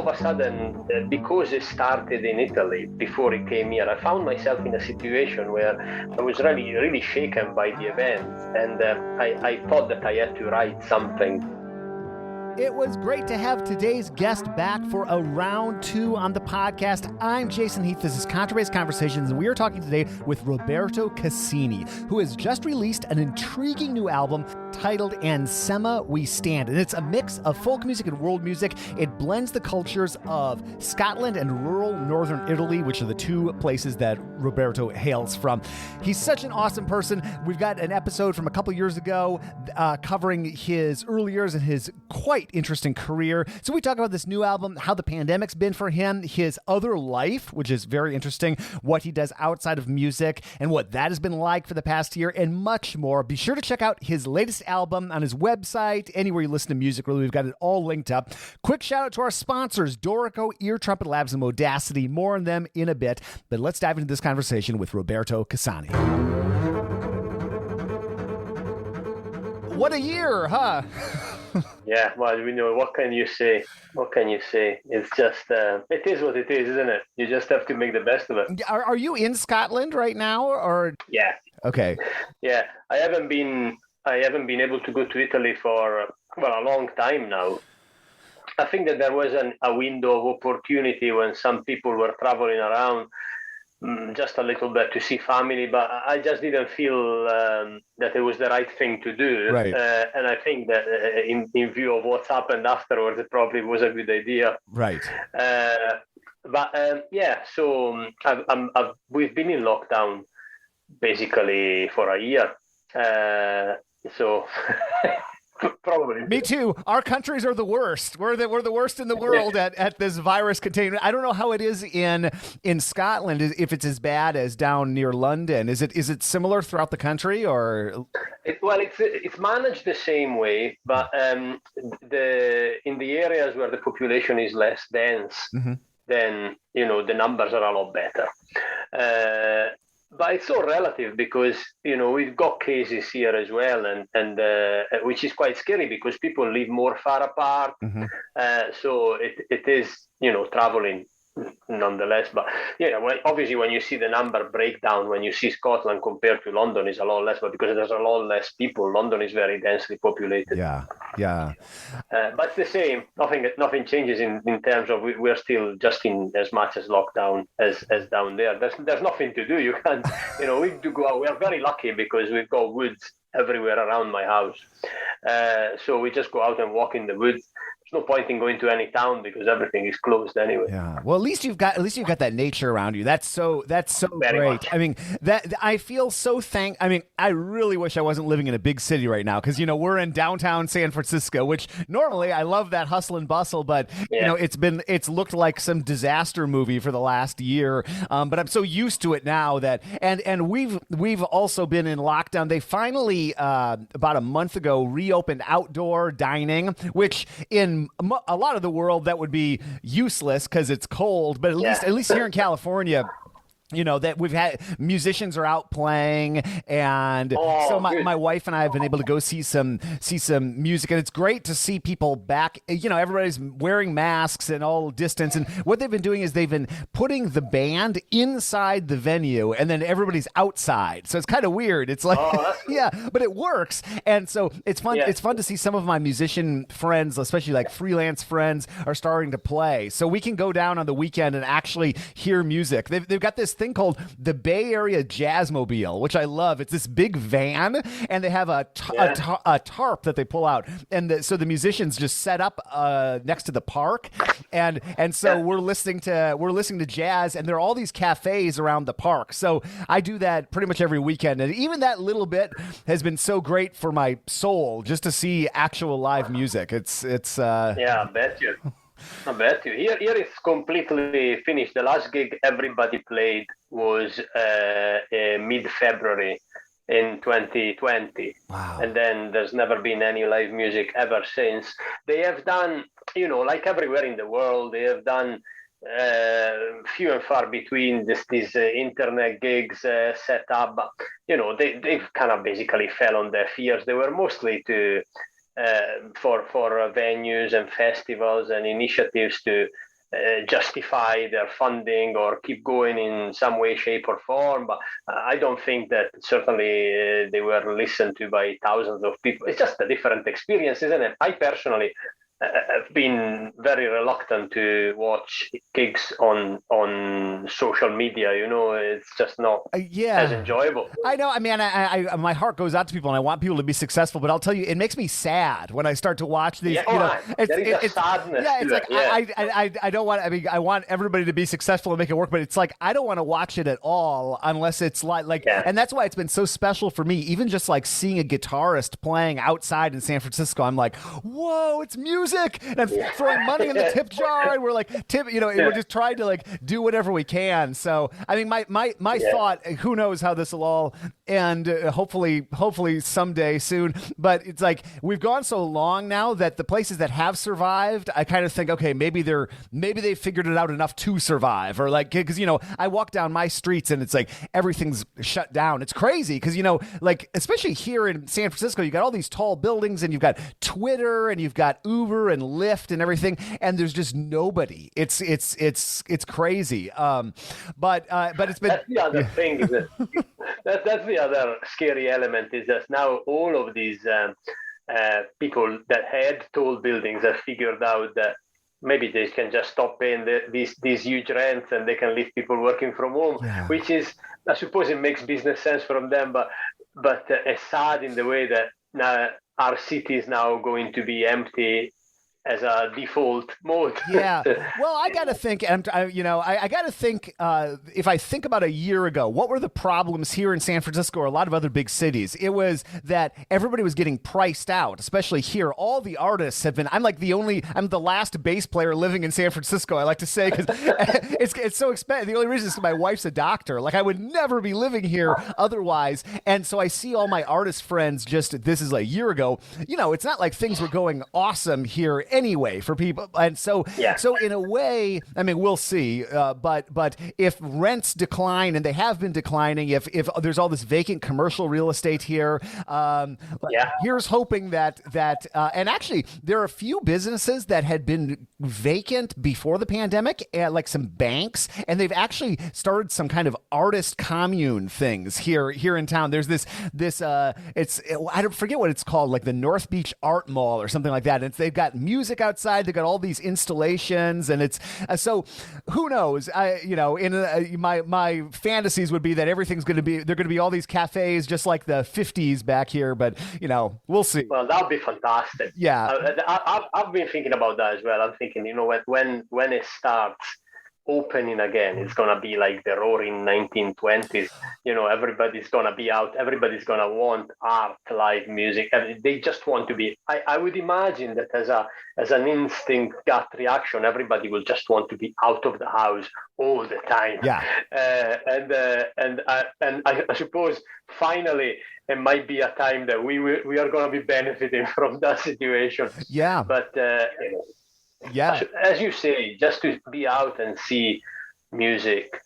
of a sudden, because it started in Italy before it came here, I found myself in a situation where I was really, really shaken by the event, and I thought that I had to write something. It was great to have today's guest back for a round 2 on the podcast. I'm Jason Heath. This is Contrabass Conversations, and we are talking today with Roberto Cassani, who has just released an intriguing new album titled Ansema We Stand. And it's a mix of folk music and world music. It blends the cultures of Scotland and rural northern Italy, which are the two places that Roberto hails from. He's such an awesome person. We've got an episode from a couple years ago covering his early years and his quite interesting career. So we talk about this new album, how the pandemic's been for him, his other life, which is very interesting, what he does outside of music, and what that has been like for the past year, and much more. Be sure to check out his latest album on his website, anywhere you listen to music, really. We've got it all linked up. Quick shout out to our sponsors, Dorico, Ear Trumpet Labs, and Modacity. More on them in a bit, but let's dive into this conversation with Roberto Cassani. What a year, huh? Yeah, well, what can you say? What can you say? It's just, it is what it is, isn't it? You just have to make the best of it. Are you in Scotland right now, or? Yeah. Okay. Yeah, I haven't been able to go to Italy for, a long time now. I think that there was a window of opportunity when some people were traveling around just a little bit to see family, but I just didn't feel that it was the right thing to do. Right. And I think that in view of what's happened afterwards, it probably was a good idea. Right. So we've been in lockdown basically for a year. Probably. Me too. Our countries are the worst. We're the worst in the world at this virus containment. I don't know how it is in Scotland, if it's as bad as down near London. Is it similar throughout the country, or? It's managed the same way, but in the areas where the population is less dense, then the numbers are a lot better. But it's all relative because, we've got cases here as well, and which is quite scary because people live more far apart. So it is, traveling nonetheless. But, obviously when you see the number breakdown, when you see Scotland compared to London is a lot less, but because there's a lot less people, London is very densely populated. Yeah. But it's the same. Nothing changes in terms of we're still just in as much as lockdown as down there. There's nothing to do. You can't, we do go out. We're very lucky because we've got woods everywhere around my house. So we just go out and walk in the woods. There's no point in going to any town because everything is closed anyway. Yeah. Well, at least you've got that nature around you. That's so very great. Much. I mean, that I feel so I really wish I wasn't living in a big city right now because we're in downtown San Francisco, which normally I love that hustle and bustle, but it's looked like some disaster movie for the last year. But I'm so used to it now that and we've also been in lockdown. They finally about a month ago reopened outdoor dining, which in a lot of the world that would be useless because it's cold, but at least here in California, that we've had musicians are out playing, and so my wife and I have been able to go see some music, and it's great to see people back. Everybody's wearing masks and all distance, and what they've been doing is they've been putting the band inside the venue, and then everybody's outside. So it's kind of weird. It's like, but it works, and so it's fun. Yeah. It's fun to see some of my musician friends, especially like freelance friends, are starting to play. So we can go down on the weekend and actually hear music. They've got this thing called the Bay Area Jazzmobile, which I love. It's this big van, and they have a tarp that they pull out, and so the musicians just set up next to the park, and so we're listening to jazz, and there are all these cafes around the park. So I do that pretty much every weekend, and even that little bit has been so great for my soul just to see actual live music. It's I bet you. Here it's completely finished. The last gig everybody played was mid-February in 2020. Wow. And then there's never been any live music ever since. They have done, like everywhere in the world, they have done few and far between these internet gigs set up. But, they've kind of basically fell on deaf ears. They were mostly for venues and festivals and initiatives to justify their funding or keep going in some way, shape, or form. But I don't think that certainly they were listened to by thousands of people. It's just a different experience, isn't it? I personally have been very reluctant to watch gigs on social media. It's just not as enjoyable. I know. I mean, I my heart goes out to people, and I want people to be successful. But I'll tell you, it makes me sad when I start to watch these. It's sadness. Yeah, it's like I don't want. I mean, I want everybody to be successful and make it work, but it's like I don't want to watch it at all unless it's like. And that's why it's been so special for me. Even just like seeing a guitarist playing outside in San Francisco, I'm like, whoa, it's music. And I'm throwing money in the tip jar, and we're like we're just trying to like do whatever we can. So I mean, my thought, who knows how this will all end? Hopefully someday soon. But it's like we've gone so long now that the places that have survived, I kind of think, okay, maybe they figured it out enough to survive, or like because I walk down my streets and it's like everything's shut down. It's crazy because like especially here in San Francisco, you got all these tall buildings, and you've got Twitter, and you've got Uber and Lyft and everything, and there's just nobody. It's crazy. But it's been. That's the other thing. Is that's the other scary element. Is that now all of these people that had tall buildings have figured out that maybe they can just stop paying these huge rents, and they can leave people working from home, which is, I suppose, it makes business sense from them, but it's sad in the way that now our city is now going to be empty as a default mode. Yeah. Well, I got to think, and I got to think, if I think about a year ago, what were the problems here in San Francisco or a lot of other big cities? It was that everybody was getting priced out, especially here. All the artists have been, I'm the last bass player living in San Francisco, I like to say, because it's so expensive. The only reason is my wife's a doctor. Like I would never be living here otherwise. And so I see all my artist friends this is like a year ago, it's not like things were going awesome here anyway for people, and so in a way, I mean, we'll see. But if rents decline, and they have been declining, if there's all this vacant commercial real estate here, here's hoping that and actually there are a few businesses that had been vacant before the pandemic, like some banks, and they've actually started some kind of artist commune things here in town. There's this I don't forget what it's called, like the North Beach Art Mall or something like that. And they've got music outside. They've got all these installations, and it's so who knows? My fantasies would be that everything's going to be, they're going to be all these cafes just like the 50s back here, but we'll see. Well, that would be fantastic. Yeah. I've been thinking about that as well. I'm thinking, when it starts opening again, it's going to be like the roaring 1920s. Everybody's going to be out. Everybody's going to want art, live music. They just want to be. I would imagine that as an instinct gut reaction, everybody will just want to be out of the house all the time. Yeah. And I suppose finally it might be a time that we are going to be benefiting from that situation. Yeah. But as you say, just to be out and see music,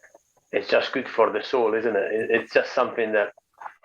it's just good for the soul, isn't it? It's just something that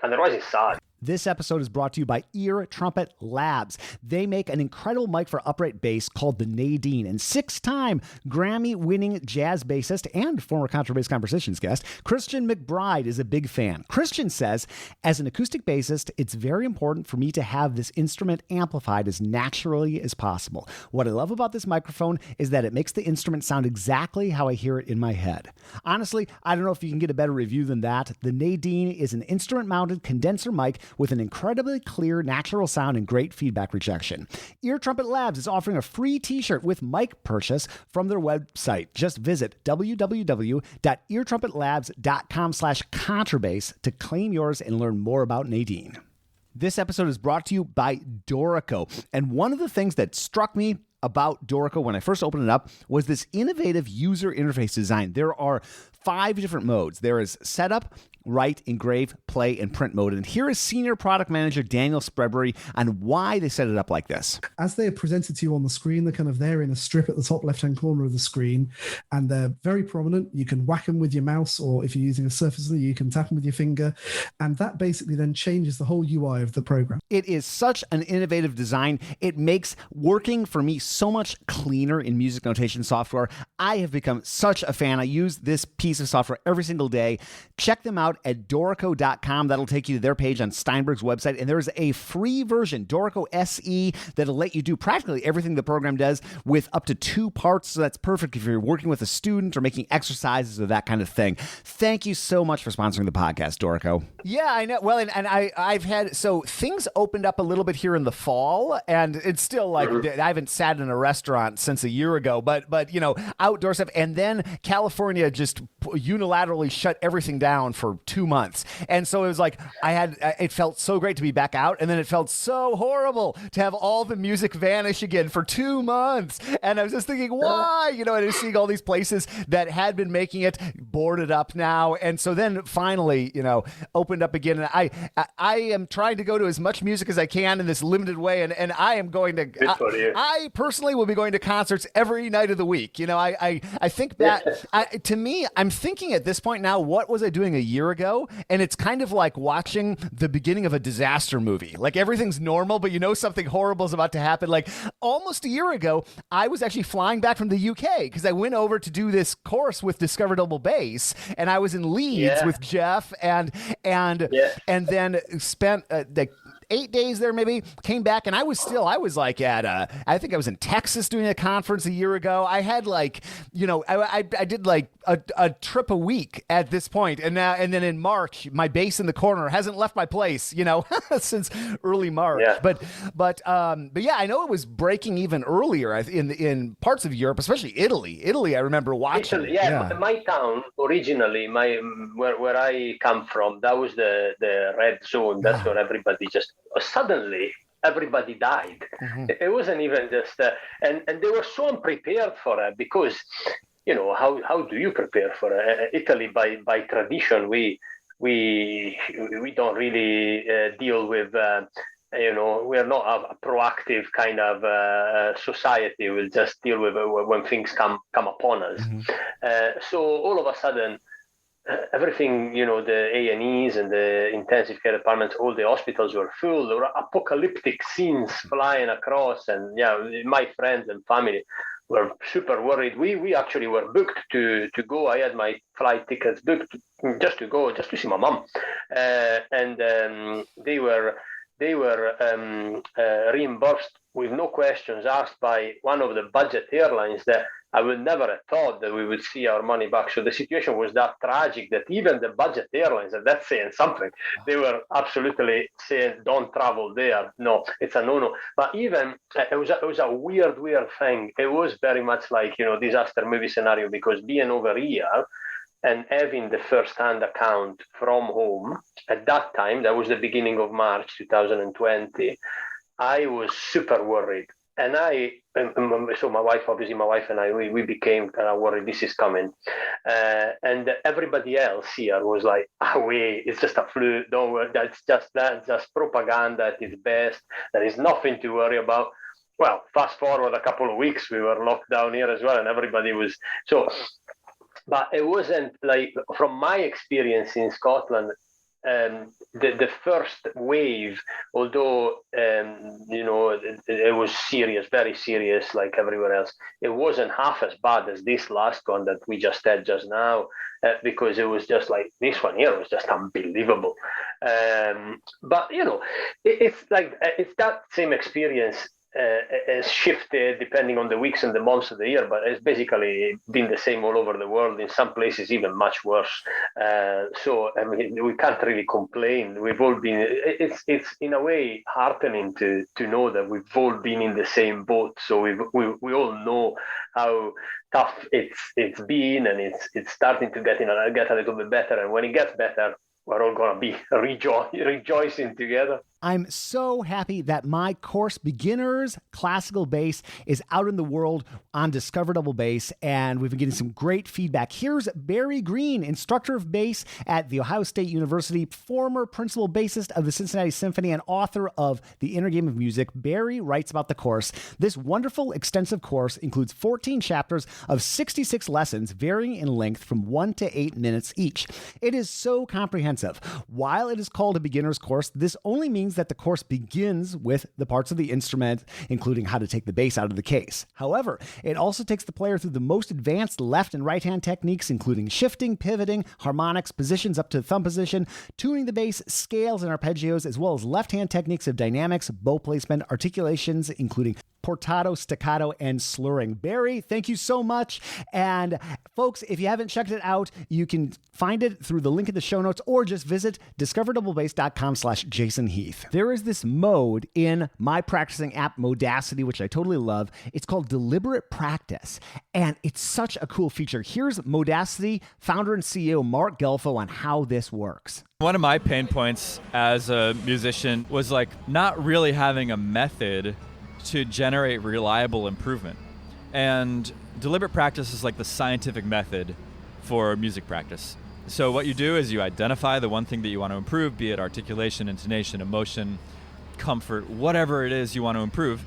otherwise it's sad. This episode is brought to you by Ear Trumpet Labs. They make an incredible mic for upright bass called the Nadine, and 6-time Grammy-winning jazz bassist and former Contrabass Conversations guest, Christian McBride, is a big fan. Christian says, as an acoustic bassist, it's very important for me to have this instrument amplified as naturally as possible. What I love about this microphone is that it makes the instrument sound exactly how I hear it in my head. Honestly, I don't know if you can get a better review than that. The Nadine is an instrument-mounted condenser mic with an incredibly clear, natural sound and great feedback rejection. Ear Trumpet Labs is offering a free t-shirt with mic purchase from their website. Just visit www.eartrumpetlabs.com/contrabass to claim yours and learn more about Nadine. This episode is brought to you by Dorico. And one of the things that struck me about Dorico when I first opened it up was this innovative user interface design. There are 5 different modes. There is setup, write, engrave, play, and print mode. And here is Senior Product Manager Daniel Spreadbury on why they set it up like this. As they are presented to you on the screen, they're kind of there in a strip at the top left-hand corner of the screen, and they're very prominent. You can whack them with your mouse, or if you're using a Surface, you can tap them with your finger, and that basically then changes the whole UI of the program. It is such an innovative design. It makes working for me so much cleaner in music notation software. I have become such a fan. I use this piece of software every single day. Check them out at Dorico.com. That'll take you to their page on Steinberg's website. And there's a free version, Dorico SE, that'll let you do practically everything the program does with up to 2 parts. So that's perfect if you're working with a student or making exercises or that kind of thing. Thank you so much for sponsoring the podcast, Dorico. Yeah, I know. Well, and I've had, so things opened up a little bit here in the fall, and it's still like, I haven't sat in a restaurant since a year ago, but you know, outdoor stuff. And then California just unilaterally shut everything down for 2 months. And so it was like, it felt so great to be back out. And then it felt so horrible to have all the music vanish again for 2 months. And I was just thinking, why? You know, and I was seeing all these places that had been making it boarded up now. And so then finally, you know, opened up again. And I am trying to go to as much music as I can in this limited way. And I am going to, I personally will be going to concerts every night of the week. You know, I think that to me, I'm thinking at this point now, what was I doing a year ago? And it's kind of like watching the beginning of a disaster movie. Like everything's normal, but you know something horrible is about to happen. Like almost a year ago, I was actually flying back from the UK because I went over to do this course with Discover Double Bass, and I was in Leeds with Jeff, and then spent like 8 days there, maybe, came back, and I was like at I think I was in Texas doing a conference a year ago. I had like, you know, I did like a trip a week at this point, and then in March, my bass in the corner hasn't left my place, you know, since early March. Yeah. But yeah, I know it was breaking even earlier in parts of Europe, especially Italy. Italy, I remember watching. Italy, yeah. My town originally, where I come from, that was the red zone. That's where everybody just suddenly everybody died. It wasn't even just and they were so unprepared for it, because you know how do you prepare for it? Italy by tradition we don't really deal with you know, we're not a proactive kind of society. We'll just deal with it when things come upon us. So all of a sudden, everything, you know, the A&Es and the intensive care departments, all the hospitals were full. There were apocalyptic scenes flying across, and my friends and family were super worried. We actually were booked to go. I had my flight tickets booked just to see my mom, and they were reimbursed with no questions asked by one of the budget airlines that I would never have thought that we would see our money back. So the situation was that tragic that even the budget airlines, and that's saying something, they were absolutely saying, don't travel there. No, it's a no-no. But even, it was a weird thing. It was very much like, you know, disaster movie scenario, because being over here and having the first-hand account from home, at that time, that was the beginning of March 2020, I was super worried. And so my wife and I, we became kind of worried this is coming. And everybody else here was like, wait, it's just a flu. Don't worry. That's just propaganda at its best. There is nothing to worry about. Well, fast forward a couple of weeks, we were locked down here as well, and everybody was so. But it wasn't like, from my experience in Scotland, the first wave, although you know, it was serious, very serious, like everywhere else, it wasn't half as bad as this last one that we just had just now, because it was just like, this one here was just unbelievable. But you know, it's like, it's that same experience has shifted depending on the weeks and the months of the year, but it's basically been the same all over the world, in some places even much worse. So I mean, we can't really complain. We've all been, it's in a way heartening to know that we've all been in the same boat. So we all know how tough it's been, and it's starting to get a little bit better. And when it gets better, we're all going to be rejoicing together. I'm so happy that my course, Beginner's Classical Bass, is out in the world on Discover Double Bass, and we've been getting some great feedback. Here's Barry Green, instructor of bass at The Ohio State University, former principal bassist of the Cincinnati Symphony, and author of The Inner Game of Music. Barry writes about the course. This wonderful, extensive course includes 14 chapters of 66 lessons, varying in length from 1 to 8 minutes each. It is so comprehensive. While it is called a beginner's course, this only means that the course begins with the parts of the instrument, including how to take the bass out of the case. However, it also takes the player through the most advanced left and right hand techniques, including shifting, pivoting, harmonics, positions up to thumb position, tuning the bass, scales and arpeggios, as well as left hand techniques of dynamics, bow placement, articulations, including portato, staccato, and slurring. Barry, thank you so much. And folks, if you haven't checked it out, you can find it through the link in the show notes or just visit discoverdouble-bass.com/Jason Heath. There is this mode in my practicing app, Modacity, which I totally love. It's called Deliberate Practice, and it's such a cool feature. Here's Modacity founder and CEO Mark Gelfo on how this works. One of my pain points as a musician was like not really having a method to generate reliable improvement. And deliberate practice is like the scientific method for music practice. So what you do is you identify the one thing that you want to improve, be it articulation, intonation, emotion, comfort, whatever it is you want to improve,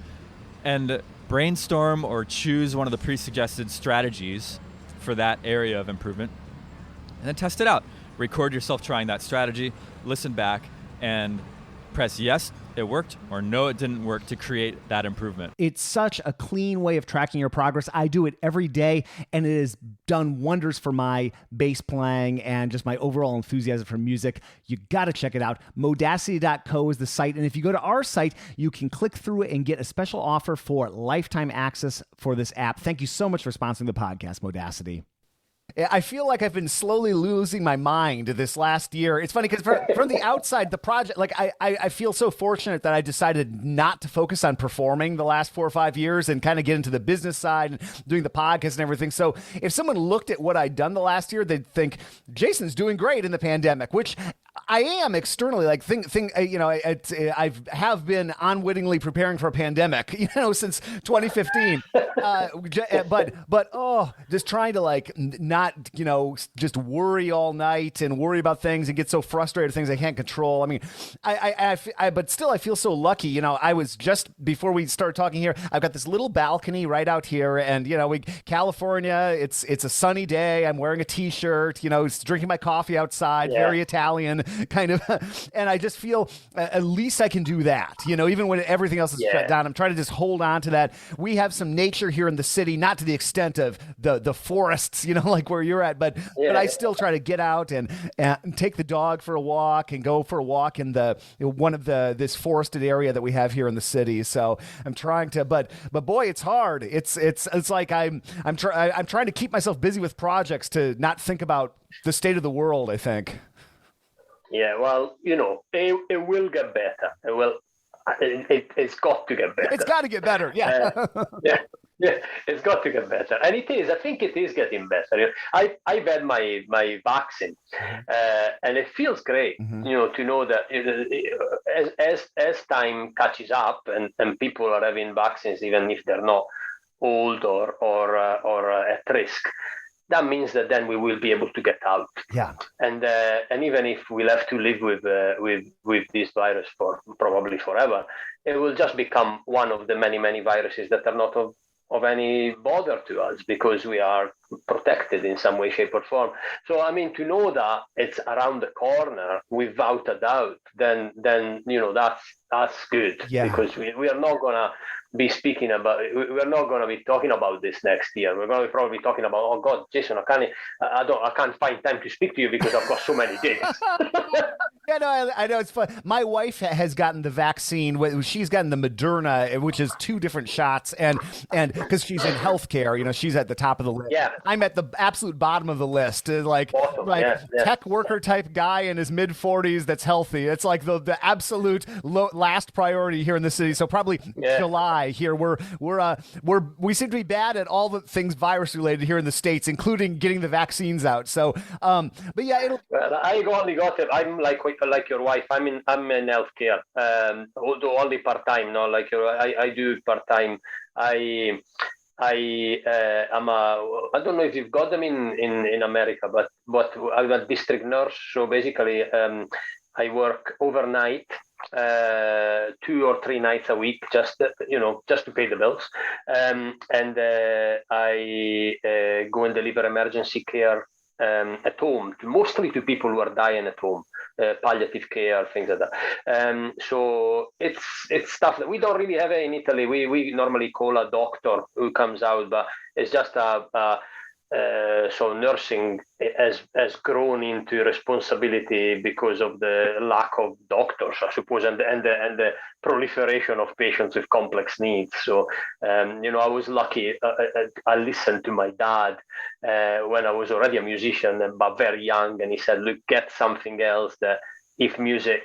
and brainstorm or choose one of the pre-suggested strategies for that area of improvement, and then test it out. Record yourself trying that strategy, listen back, and press yes, it worked, or no, it didn't work, to create that improvement. It's such a clean way of tracking your progress. I do it every day, and it has done wonders for my bass playing and just my overall enthusiasm for music. You got to check it out. Modacity.co is the site, and if you go to our site, you can click through it and get a special offer for lifetime access for this app. Thank you so much for sponsoring the podcast, Modacity. I feel like I've been slowly losing my mind this last year. It's funny because from the outside, the project, like I feel so fortunate that I decided not to focus on performing the last 4 or 5 years and kind of get into the business side and doing the podcast and everything. So if someone looked at what I'd done the last year, they'd think Jason's doing great in the pandemic, which I am externally, like I have been unwittingly preparing for a pandemic, since 2015. But just trying to not, just worry all night and worry about things and get so frustrated with things I can't control. I mean, but still I feel so lucky. I was just before we start talking here, I've got this little balcony right out here, and California, it's a sunny day. I'm wearing a t-shirt, drinking my coffee outside, very Italian kind of, and I just feel at least I can do that, even when everything else is shut down. I'm trying to just hold on to that. We have some nature here in the city, not to the extent of the forests, like where you're at, but I still try to get out and take the dog for a walk and go for a walk in this forested area that we have here in the city. So I'm trying to, but boy, it's hard. It's like I'm trying to keep myself busy with projects to not think about the state of the world, I think. Yeah, well, it will get better. It will. It's got to get better. It's got to get better. Yeah. Yeah, it's got to get better, and it is. I think it is getting better. I've had my vaccine, and it feels great. Mm-hmm. To know that as time catches up and people are having vaccines, even if they're not old or at risk. That means that then we will be able to get out. Yeah. And even if we'll have to live with this virus for probably forever, it will just become one of the many, many viruses that are not of any bother to us because we are protected in some way, shape, or form. So, I mean, to know that it's around the corner without a doubt, then that's good. Yeah. Because we are not gonna be speaking about. We're not gonna be talking about this next year. We're gonna be probably talking about, oh God, Jason, I can't find time to speak to you because I've got so many days. Yeah, no, I know it's fun. My wife has gotten the vaccine. She's gotten the Moderna, which is 2 different shots, and because she's in healthcare, she's at the top of the list. Yeah, I'm at the absolute bottom of the list. Tech worker type guy in his mid 40s that's healthy. It's like the absolute last priority here in the city. So probably July guy here. We seem to be bad at all the things virus related here in the States, including getting the vaccines out. So, but yeah, I only got it. I'm like your wife. I'm in healthcare, although only part time. No, like I do part time. I am I don't know if you've got them in America, but I'm a district nurse. So basically, I work overnight, 2 or 3 nights a week, just to pay the bills. And I go and deliver emergency care at home, mostly to people who are dying at home. Palliative care, things like that. So it's stuff that we don't really have in Italy. We normally call a doctor who comes out, but it's just so nursing has grown into responsibility because of the lack of doctors, I suppose, and the proliferation of patients with complex needs. So, I was lucky. I listened to my dad when I was already a musician, but very young, and he said, "Look, get something else that if music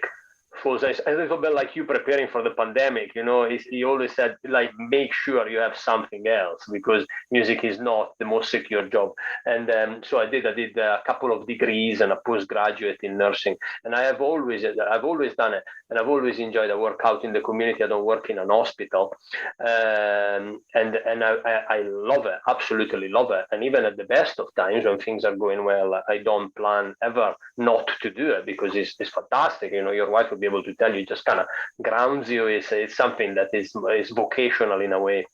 falls." A little bit like you preparing for the pandemic, he always said, like, make sure you have something else, because music is not the most secure job. And so I did a couple of degrees and a postgraduate in nursing, and I've always done it, and I've always enjoyed. I work out in the community. I don't work in an hospital, and I love it, absolutely love it. And even at the best of times, when things are going well, I don't plan ever not to do it, because it's fantastic. Your wife would be able to tell you, just kind of grounds you. It's something that is vocational in a way.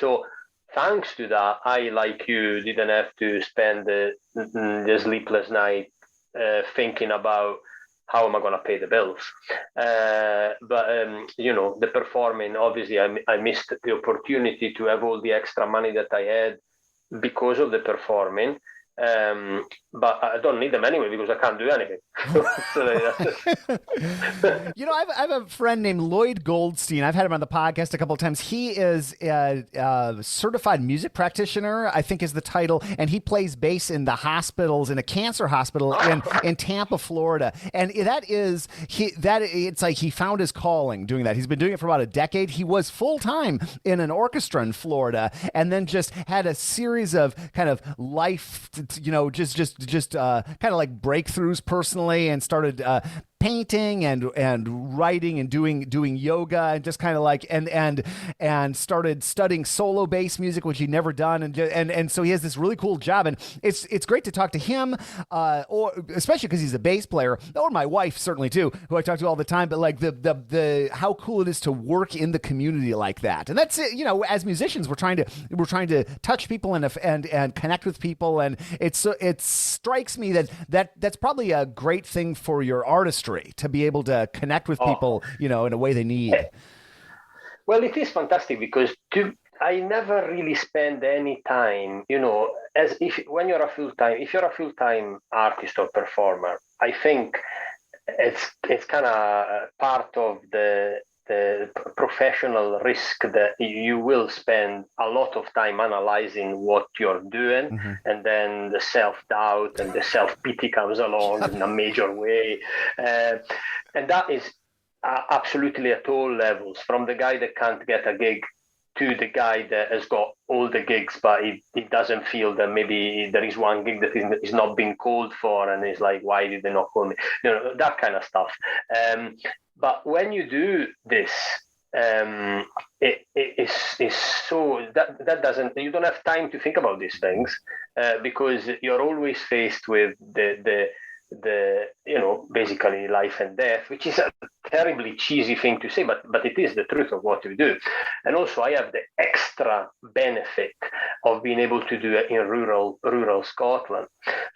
So thanks to that, I, like you, didn't have to spend the sleepless night thinking about how am I going to pay the bills. But the performing, obviously, I missed the opportunity to have all the extra money that I had because of the performing. But I don't need them anyway, because I can't do anything. I have a friend named Lloyd Goldstein. I've had him on the podcast a couple of times. He is a certified music practitioner, I think is the title, and he plays bass in the hospitals, in a cancer hospital in Tampa, Florida. And it's like he found his calling doing that. He's been doing it for about a decade. He was full-time in an orchestra in Florida, and then just had a series of kind of life, just kind of like breakthroughs personally, and started painting and writing and doing yoga, and just kind of like and started studying solo bass music, which he'd never done, and so he has this really cool job, and it's great to talk to him, or especially because he's a bass player, or my wife certainly too, who I talk to all the time. But like the how cool it is to work in the community like that, and that's it. As musicians, we're trying to touch people and connect with people, and it strikes me that's probably a great thing for your artistry, to be able to connect with people, in a way they need. Well, it is fantastic, because I never really spend any time, when you're a full-time artist or performer. I think it's kind of part of the professional risk that you will spend a lot of time analyzing what you're doing, mm-hmm. and then the self-doubt and the self-pity comes along in a major way, and that is absolutely at all levels, from the guy that can't get a gig to the guy that has got all the gigs, but he doesn't feel that maybe there is one gig that is not being called for, and he's like, why did they not call me? That kind of stuff. But when you do this, it is so that doesn't, you don't have time to think about these things, because you're always faced with the basically life and death, which is a terribly cheesy thing to say, but it is the truth of what we do. And also, I have the extra benefit of being able to do it in rural Scotland.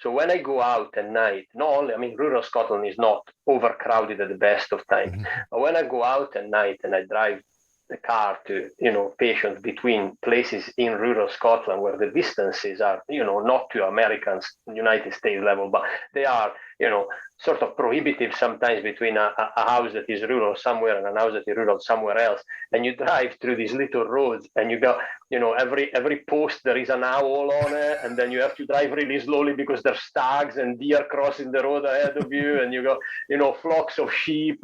So when I go out at night, rural Scotland is not overcrowded at the best of times, mm-hmm. but when I go out at night and I drive the car to, patients between places in rural Scotland where the distances are, not to Americans, United States level, but they are, sort of prohibitive sometimes between a house that is rural somewhere and a house that is rural somewhere else. And you drive through these little roads and you go, every post there is an owl on it, and then you have to drive really slowly because there's stags and deer crossing the road ahead of you, and you go, flocks of sheep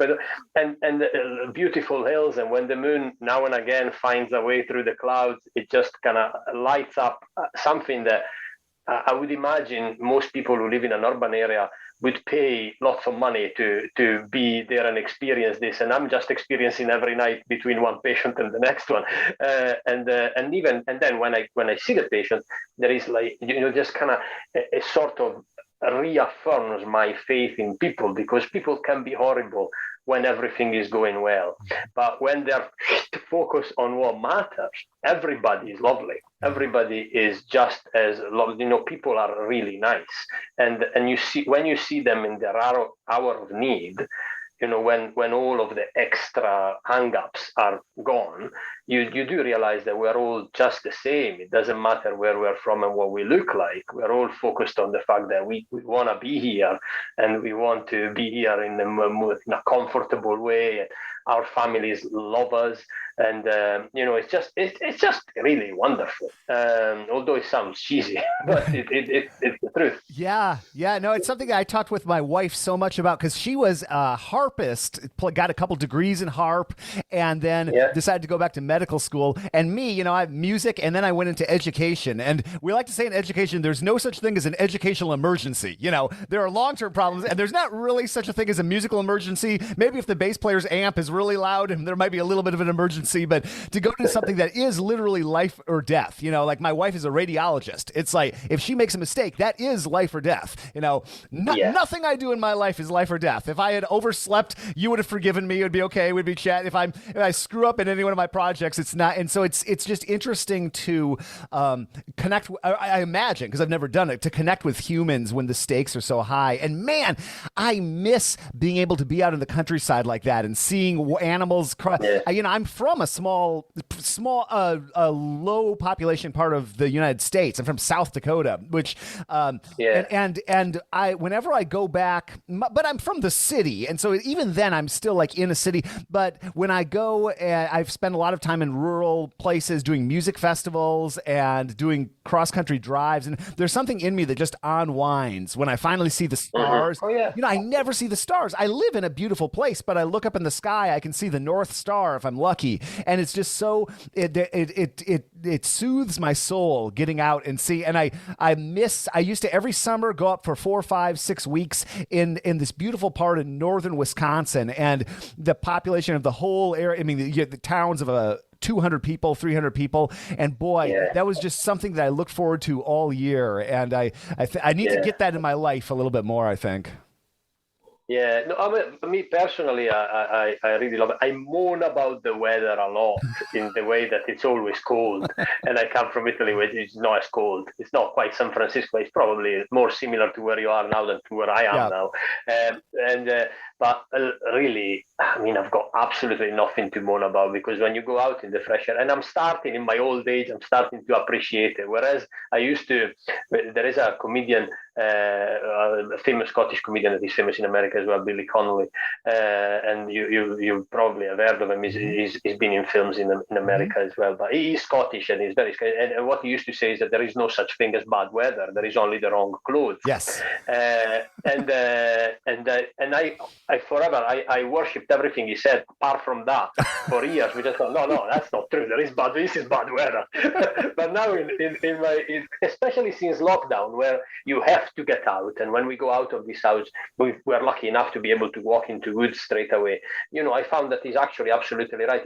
and beautiful hills. And when the moon now and again finds a way through the clouds, it just kind of lights up something that I would imagine most people who live in an urban area would pay lots of money to be there and experience this. And I'm just experiencing every night between one patient and the next one. And then when I see the patient, there is just kind of a sort of reaffirms my faith in people, because people can be horrible when everything is going well. But when they're focused on what matters, everybody is lovely. Everybody is just as lovely. People are really nice. And when you see them in their hour of need, when all of the extra hang-ups are gone, you do realize that we're all just the same. It doesn't matter where we're from and what we look like. We're all focused on the fact that we want to be here, and we want to be here in a comfortable way. Our families love us, and it's just really wonderful. Although it sounds cheesy, but it's the truth. Yeah, no, it's something that I talked with my wife so much about, because she was a harpist, got a couple degrees in harp, and then decided to go back to medical school. And me, I have music, and then I went into education. And we like to say in education, there's no such thing as an educational emergency. There are long-term problems, and there's not really such a thing as a musical emergency. Maybe if the bass player's amp is really loud, and there might be a little bit of an emergency, but to go into something that is literally life or death, like my wife is a radiologist. It's like, if she makes a mistake, that is life or death. Nothing I do in my life is life or death. If I had overslept, you would have forgiven me. It would be okay. We'd be chatting. If I screw up in any one of my projects, it's not. And so it's just interesting to connect. I imagine, because I've never done it, to connect with humans when the stakes are so high. And man, I miss being able to be out in the countryside like that and seeing animals cry. I'm from a small, low population part of the United States. I'm from South Dakota, which, and I, whenever I go back, but I'm from the city, and so even then I'm still like in a city. But when I go, I've spent a lot of time in rural places doing music festivals and doing cross country drives, and there's something in me that just unwinds when I finally see the stars. I never see the stars. I live in a beautiful place, but I look up in the sky, I can see the North Star if I'm lucky, and it's just so it soothes my soul getting out and see. And I used to every summer go up for 4, 5, 6 weeks in this beautiful part of northern Wisconsin, and the population of the whole area, the towns of 200 people, 300 people, and boy, that was just something that I look forward to all year, and I need to get that in my life a little bit more, I think. Yeah, no, me personally, I really love it. I moan about the weather a lot in the way that it's always cold. And I come from Italy, where it's not as cold. It's not quite San Francisco. It's probably more similar to where you are now than to where I am now. But really, I've got absolutely nothing to moan about, because when you go out in the fresh air, and I'm starting in my old age, I'm starting to appreciate it. Whereas I used to, there is a comedian, a famous Scottish comedian that is famous in America as well, Billy Connolly, and you probably have heard of him. He's been in films in America as well, but he's Scottish, and he's very Scottish. And what he used to say is that there is no such thing as bad weather. There is only the wrong clothes. Yes. And I forever worshipped everything he said apart from that for years. We just thought, no, that's not true. This is bad weather. But now especially since lockdown, where you have to get out, and when we go out of this house, we're lucky enough to be able to walk into woods straight away. I found that he's actually absolutely right.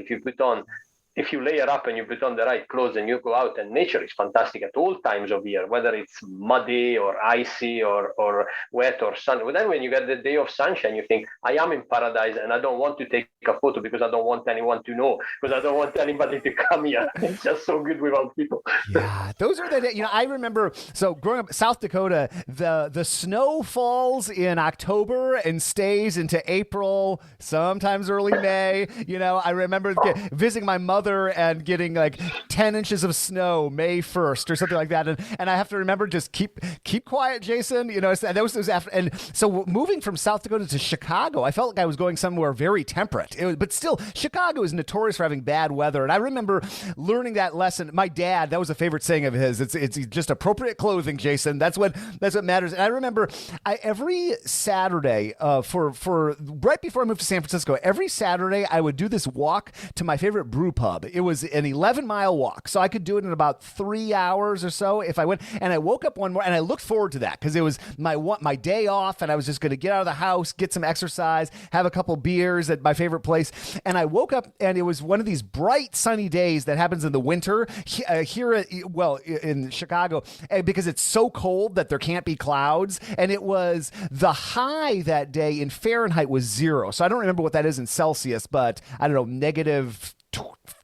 If you layer up and you put on the right clothes and you go out, and nature is fantastic at all times of year, whether it's muddy or icy or wet or sun. But then when you get the day of sunshine, you think, I am in paradise, and I don't want to take a photo because I don't want anyone to know, because I don't want anybody to come here. It's just so good without people. Yeah, those are the days. I remember, so growing up in South Dakota, the snow falls in October and stays into April, sometimes early May. I remember visiting my mother mother and getting like 10 inches of snow May 1st or something like that. And I have to remember, just keep quiet, Jason. You know, that was after. And so moving from South Dakota to Chicago, I felt like I was going somewhere very temperate. But still, Chicago is notorious for having bad weather. And I remember learning that lesson. My dad, that was a favorite saying of his. It's just appropriate clothing, Jason. That's what matters. And I remember every Saturday for right before I moved to San Francisco, every Saturday I would do this walk to my favorite brew pub. It was an 11-mile walk, so I could do it in about 3 hours or so if I went. And I woke up one morning and I looked forward to that because it was my day off, and I was just going to get out of the house, get some exercise, have a couple beers at my favorite place. And I woke up and it was one of these bright sunny days that happens in the winter here in Chicago, because it's so cold that there can't be clouds. And it was the high that day in Fahrenheit was 0. So I don't remember what that is in Celsius, but I don't know, negative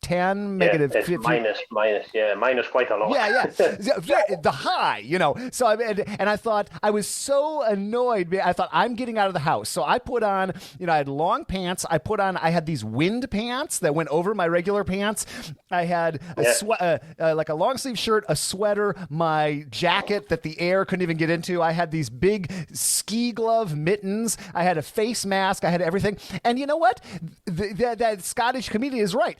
10, negative 50. Minus quite a lot. Yeah. The high, you know. So I thought, I was so annoyed. I thought, I'm getting out of the house. So I put on, I had long pants. I had these wind pants that went over my regular pants. I had like a long sleeve shirt, a sweater, my jacket that the air couldn't even get into. I had these big ski glove mittens. I had a face mask. I had everything. And you know what? That Scottish comedian is right.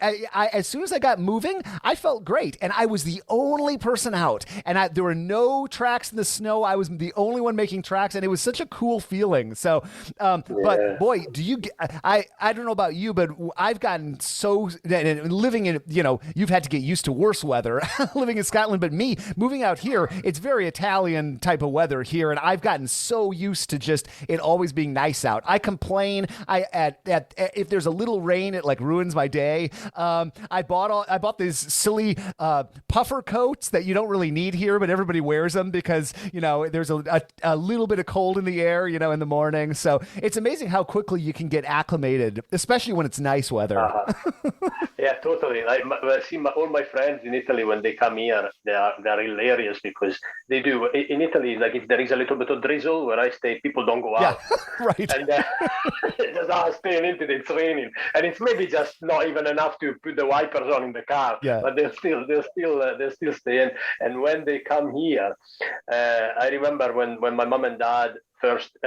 As soon as I got moving, I felt great, and I was the only person out, and there were no tracks in the snow. I was the only one making tracks, and it was such a cool feeling. So, but boy, I don't know about you, but I've gotten so living in, you've had to get used to worse weather living in Scotland, but me moving out here, it's very Italian type of weather here, and I've gotten so used to just it always being nice out. I complain. If there's a little rain, it like ruins my day. I bought these silly puffer coats that you don't really need here, but everybody wears them because there's a little bit of cold in the air, in the morning. So it's amazing how quickly you can get acclimated, especially when it's nice weather. Yeah, totally. All my friends in Italy, when they come here, they're hilarious because they do. In Italy, like if there is a little bit of drizzle where I stay, people don't go out. Right. And just staying in until it's raining, and it's maybe just not even enough to put the wipers on in the car, but they'll still stay in. And when they come here, I remember when my mom and dad first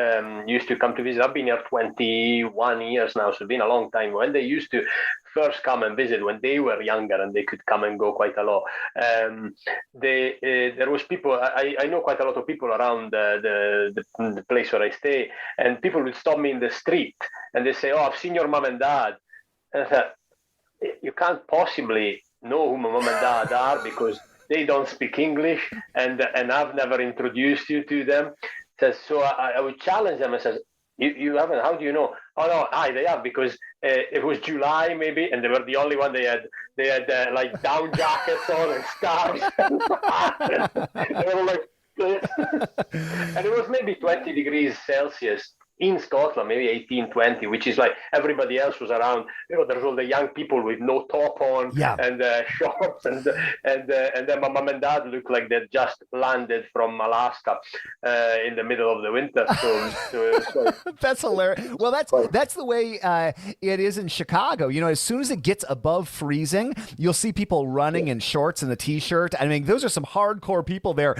used to come to visit. I've been here 21 years now, so it's been a long time. When they used to first come and visit, when they were younger and they could come and go quite a lot, there was people. I know quite a lot of people around the place where I stay, and people would stop me in the street and they say, "Oh, I've seen your mom and dad." And I said, you can't possibly know who my mom and dad are because they don't speak English, and I've never introduced you to them. So I would challenge them and says, you haven't, how do you know? Oh no, they have, because it was July maybe, and they were the only one. They had like down jackets on and scarves. They were like this. And it was maybe 20 degrees Celsius in Scotland, maybe 18, 20, which is like everybody else was around. There's all the young people with no top on and shorts, and then my mom and dad look like they'd just landed from Alaska in the middle of the winter. So that's hilarious. Well, that's the way it is in Chicago. As soon as it gets above freezing, you'll see people running in shorts and a t-shirt. I mean, those are some hardcore people there.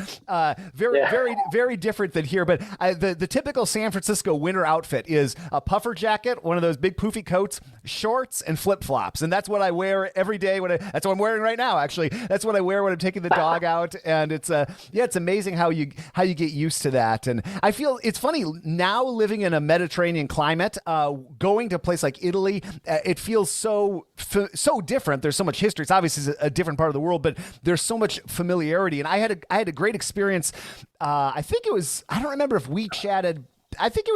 Very, very different than here. But the typical San Francisco winter outfit is a puffer jacket, one of those big poofy coats, shorts, and flip-flops. And that's what I wear every day. That's what I'm wearing right now, actually. That's what I wear when I'm taking the dog out. And it's amazing how you get used to that. And I feel it's funny now living in a Mediterranean climate, going to a place like Italy, it feels so different. There's so much history. It's obviously a different part of the world, but there's so much familiarity. And I had a great experience. I don't remember if we chatted. I think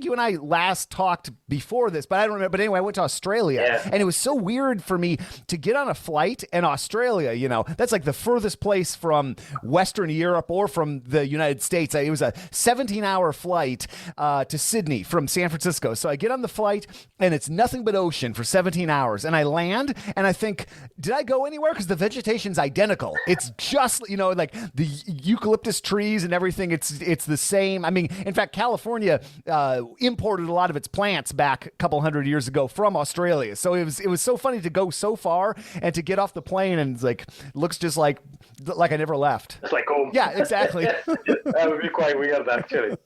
you and I last talked before this, but I don't remember. But anyway, I went to Australia, and it was so weird for me to get on a flight in Australia. That's like the furthest place from Western Europe or from the United States. It was a 17-hour flight to Sydney from San Francisco. So I get on the flight, and it's nothing but ocean for 17 hours. And I land, and I think, did I go anywhere? Because the vegetation's identical. It's just, like the eucalyptus trees and everything. It's the same. I mean, in fact, California Australia imported a lot of its plants back a couple hundred years ago from Australia. So it was so funny to go so far and to get off the plane and it's like looks just like I never left. It's like home. Yeah, exactly. That would be quite weird, actually.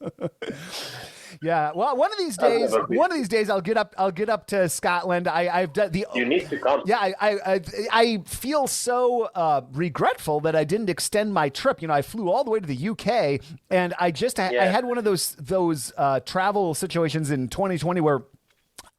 Yeah, well, one of these days, I'll get up to Scotland. I've done the. You need to come. Yeah, I feel so regretful that I didn't extend my trip. I flew all the way to the UK, and I had one of those travel situations in 2020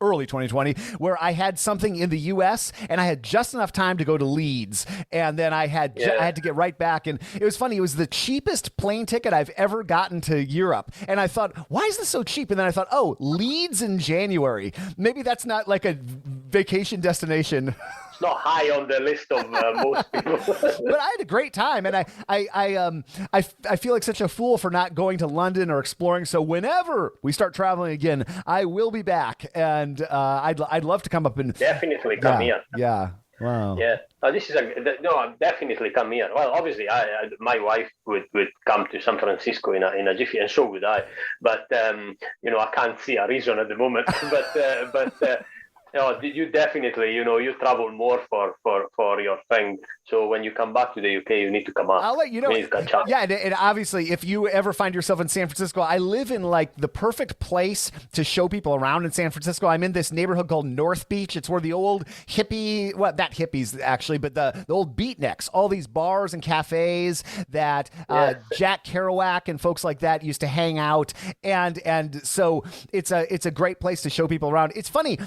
early 2020, where I had something in the U.S. and I had just enough time to go to Leeds, and then I had to get right back. And it was funny; it was the cheapest plane ticket I've ever gotten to Europe. And I thought, why is this so cheap? And then I thought, oh, Leeds in January. Maybe that's not like a vacation destination. It's not high on the list of most people. But I had a great time, and I feel like such a fool for not going to London or exploring. So whenever we start traveling again, I will be back, and I'd love to come up and definitely come here. Yeah. Wow. Yeah. I'm definitely come here. Well, obviously, my wife would come to San Francisco in a jiffy, and so would I. But I can't see a reason at the moment. But. You definitely, you travel more for your thing. So when you come back to the UK, you need to come up. I'll let you know. Yeah, and obviously, if you ever find yourself in San Francisco, I live in like the perfect place to show people around in San Francisco. I'm in this neighborhood called North Beach. It's where the old not hippies actually, but the old beatniks, all these bars and cafes that Jack Kerouac and folks like that used to hang out. And so it's a great place to show people around. It's funny.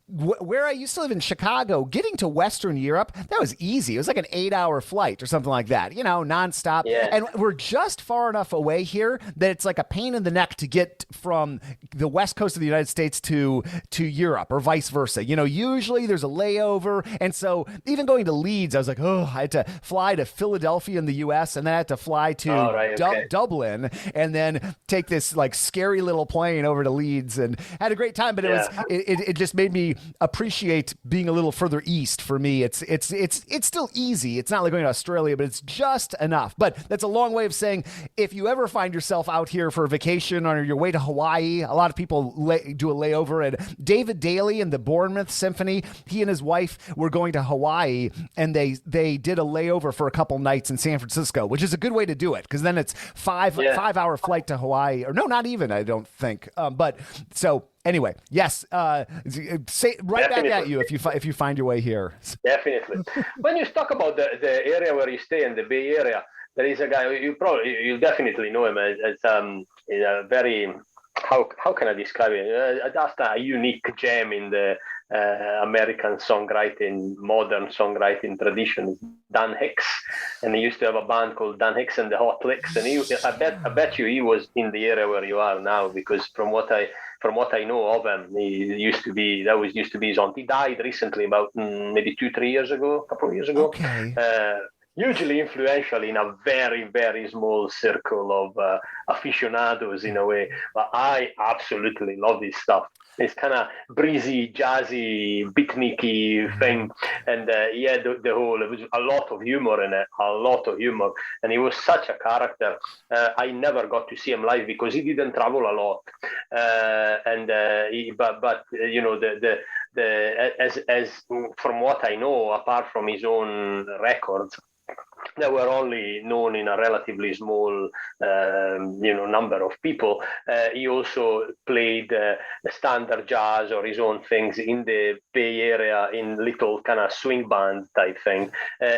Where I used to live in Chicago, getting to Western Europe, that was easy. It was like an 8-hour flight or something like that, nonstop. Yeah. And we're just far enough away here that it's like a pain in the neck to get from the West Coast of the United States to Europe or vice versa. Usually there's a layover. And so even going to Leeds, I was like, I had to fly to Philadelphia in the U.S. and then I had to fly to Dublin and then take this like scary little plane over to Leeds and had a great time. But it just made me appreciate being a little further east. For me, it's still easy. It's not like going to Australia, but it's just enough. But that's a long way of saying if you ever find yourself out here for a vacation or your way to Hawaii, a lot of people do a layover. And David Daly and the Bournemouth Symphony, he and his wife were going to Hawaii, and they did a layover for a couple nights in San Francisco, which is a good way to do it because then it's 5-hour flight to Hawaii, or no, not even, I don't think. But so. Anyway, yes, say right back at you if you find your way here. Definitely. When you talk about the area where you stay in the Bay Area, there is a guy you'll definitely know him. It's a very how can I describe it? That's a unique gem in the American songwriting, modern songwriting tradition. Dan Hicks, and he used to have a band called Dan Hicks and the Hot Licks, and I bet you he was in the area where you are now, because from what I know of him, that used to be his aunt. He died recently, about maybe 2-3 years ago, a couple of years ago. Okay. Hugely influential in a very, very small circle of aficionados in a way. But I absolutely love this stuff. It's kind of breezy, jazzy, beatniky thing. And he had it was a lot of humor in it, And he was such a character. I never got to see him live because he didn't travel a lot. As from what I know, apart from his own records, that were only known in a relatively small, number of people. He also played standard jazz or his own things in the Bay Area in little kind of swing band type thing.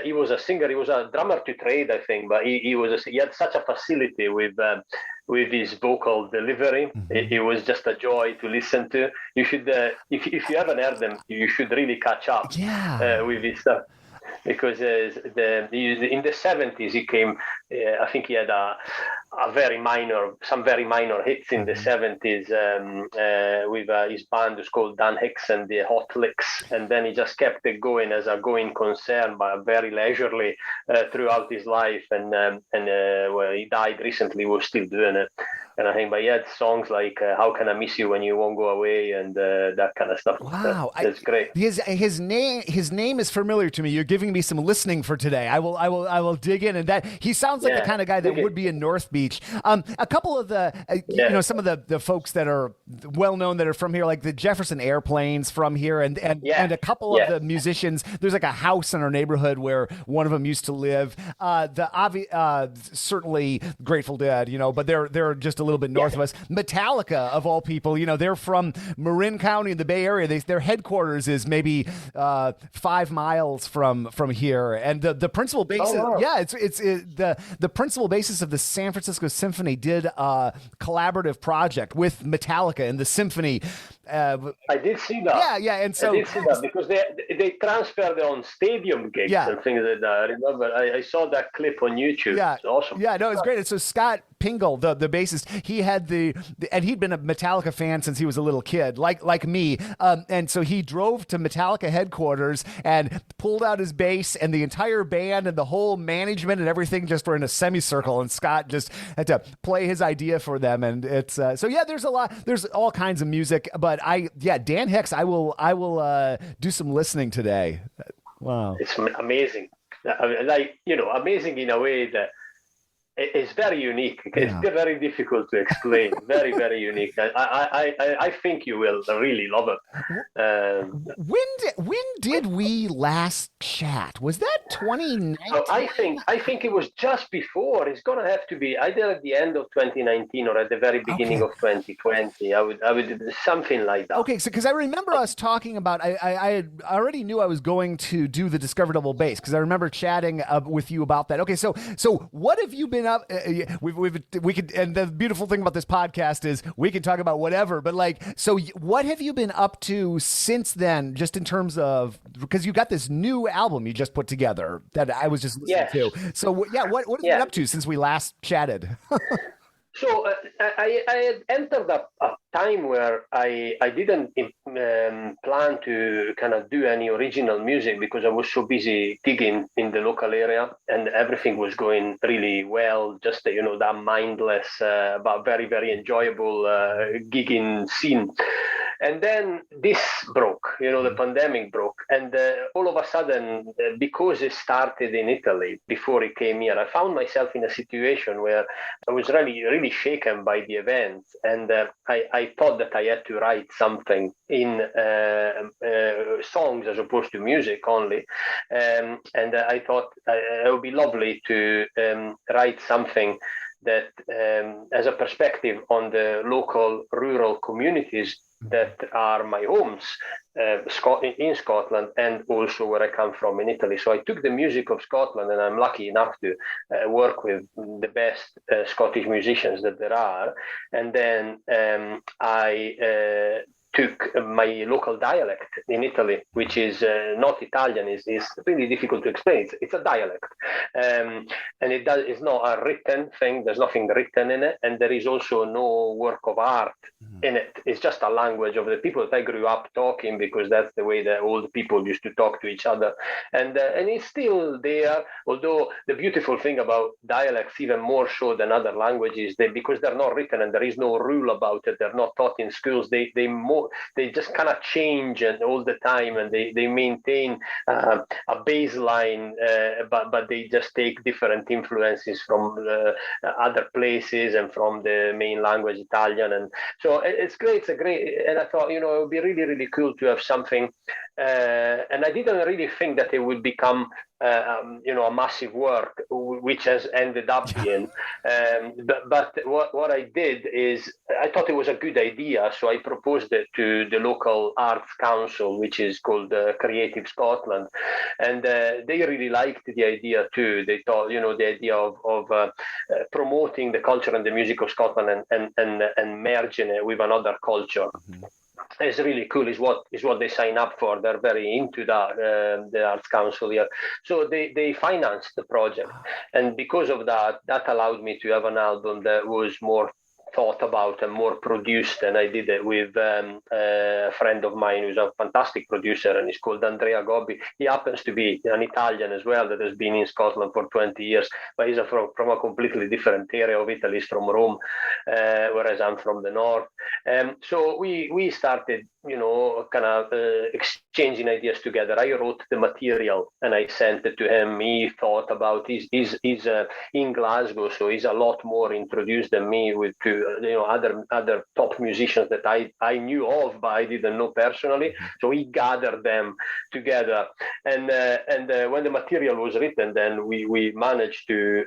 He was a singer. He was a drummer to trade, I think, but he had such a facility with his vocal delivery. Mm-hmm. It was just a joy to listen to. You should, if you haven't heard them, you should really catch up with his stuff. Because in the 70s he came, I think he had some very minor hits in the 70s with his band was called Dan Hicks and the Hot Licks, and then he just kept it going as a going concern, but very leisurely throughout his life, and when he died recently, he was still doing it. kind of thing. But he had songs like "How Can I Miss You When You Won't Go Away" and that kind of stuff. Wow, that's great. His name is familiar to me. You're giving me some listening for today. I will dig in, and that he sounds like the kind of guy that would be in North Beach. A couple of the some of the folks that are well known that are from here, like the Jefferson Airplanes from here, and a couple of the musicians. There's like a house in our neighborhood where one of them used to live. Certainly Grateful Dead, but they're just a little bit north of us. Metallica, of all people, they're from Marin County in the Bay Area. Their headquarters is maybe 5 miles from here, and the principal bassist. Oh, wow. It's the principal bassist of the San Francisco Symphony did a collaborative project with Metallica and the symphony. I did see that. Yeah, and so I did see that because they transferred on stadium gigs and things like that. I remember I saw that clip on YouTube. Yeah, it's awesome. Yeah, no, it's great. And so Scott Pingle, the bassist, he had and he'd been a Metallica fan since he was a little kid, like me. And so he drove to Metallica headquarters and pulled out his bass, and the entire band and the whole management and everything just were in a semicircle, and Scott just had to play his idea for them. And it's there's all kinds of music, but Dan Hicks, I will do some listening today. Wow, it's amazing. Amazing in a way that it's very unique. It's very difficult to explain. Very, very unique. I think you will really love it. When did we last chat? Was that 2019? I think it was just before. It's gonna have to be either at the end of 2019 or at the very beginning of 2020. I would something like that. Okay, so because I remember us talking about, I already knew I was going to do the Discover Double Bass because I remember chatting with you about that. Okay, so what have you been up? We could, and the beautiful thing about this podcast is we can talk about whatever. But what have you been up to since then? Just in terms of, because you got this new album you just put together that I was just listening to. So what have you been up to since we last chatted? So I had entered a time where I didn't plan to kind of do any original music because I was so busy gigging in the local area and everything was going really well. Just that mindless but very, very enjoyable gigging scene. And then this broke, the pandemic broke. And all of a sudden, because it started in Italy before it came here, I found myself in a situation where I was really, really shaken by the event. And I thought that I had to write something in songs as opposed to music only. And I thought it would be lovely to write something that has a perspective on the local rural communities that are my homes in Scotland and also where I come from in Italy. So I took the music of Scotland, and I'm lucky enough to work with the best Scottish musicians that there are. And then I took my local dialect in Italy, which is not Italian, is really difficult to explain. It's a dialect. And it's not a written thing. There's nothing written in it. And there is also no work of art in it. It's just a language of the people that I grew up talking because that's the way that old people used to talk to each other. And it's still there, although the beautiful thing about dialects, even more so than other languages, because they're not written and there is no rule about it, they're not taught in schools, they just kind of change all the time, and they maintain a baseline, but they just take different influences from other places and from the main language, Italian. And so it's great. It's a great, and I thought, it would be really, really cool to have something. And I didn't really think that it would become, a massive work, which has ended up being. But what I did is I thought it was a good idea, so I proposed it to the local arts council, which is called Creative Scotland, and they really liked the idea too. They thought, the idea of promoting the culture and the music of Scotland and merging it with another culture. Mm-hmm. It's really cool. Is what they sign up for. They're very into that, the Arts Council here. So they financed the project, and because of that allowed me to have an album that was more thought about and more produced, and I did it with a friend of mine who's a fantastic producer, and he's called Andrea Gobbi. He happens to be an Italian as well that has been in Scotland for 20 years, but he's from a completely different area of Italy. He's from Rome, whereas I'm from the north. So we started, kind of exchanging ideas together. I wrote the material and I sent it to him. He thought about he's in Glasgow, so he's a lot more introduced than me to other top musicians that I knew of, but I didn't know personally. So he gathered them together, and when the material was written, then we managed to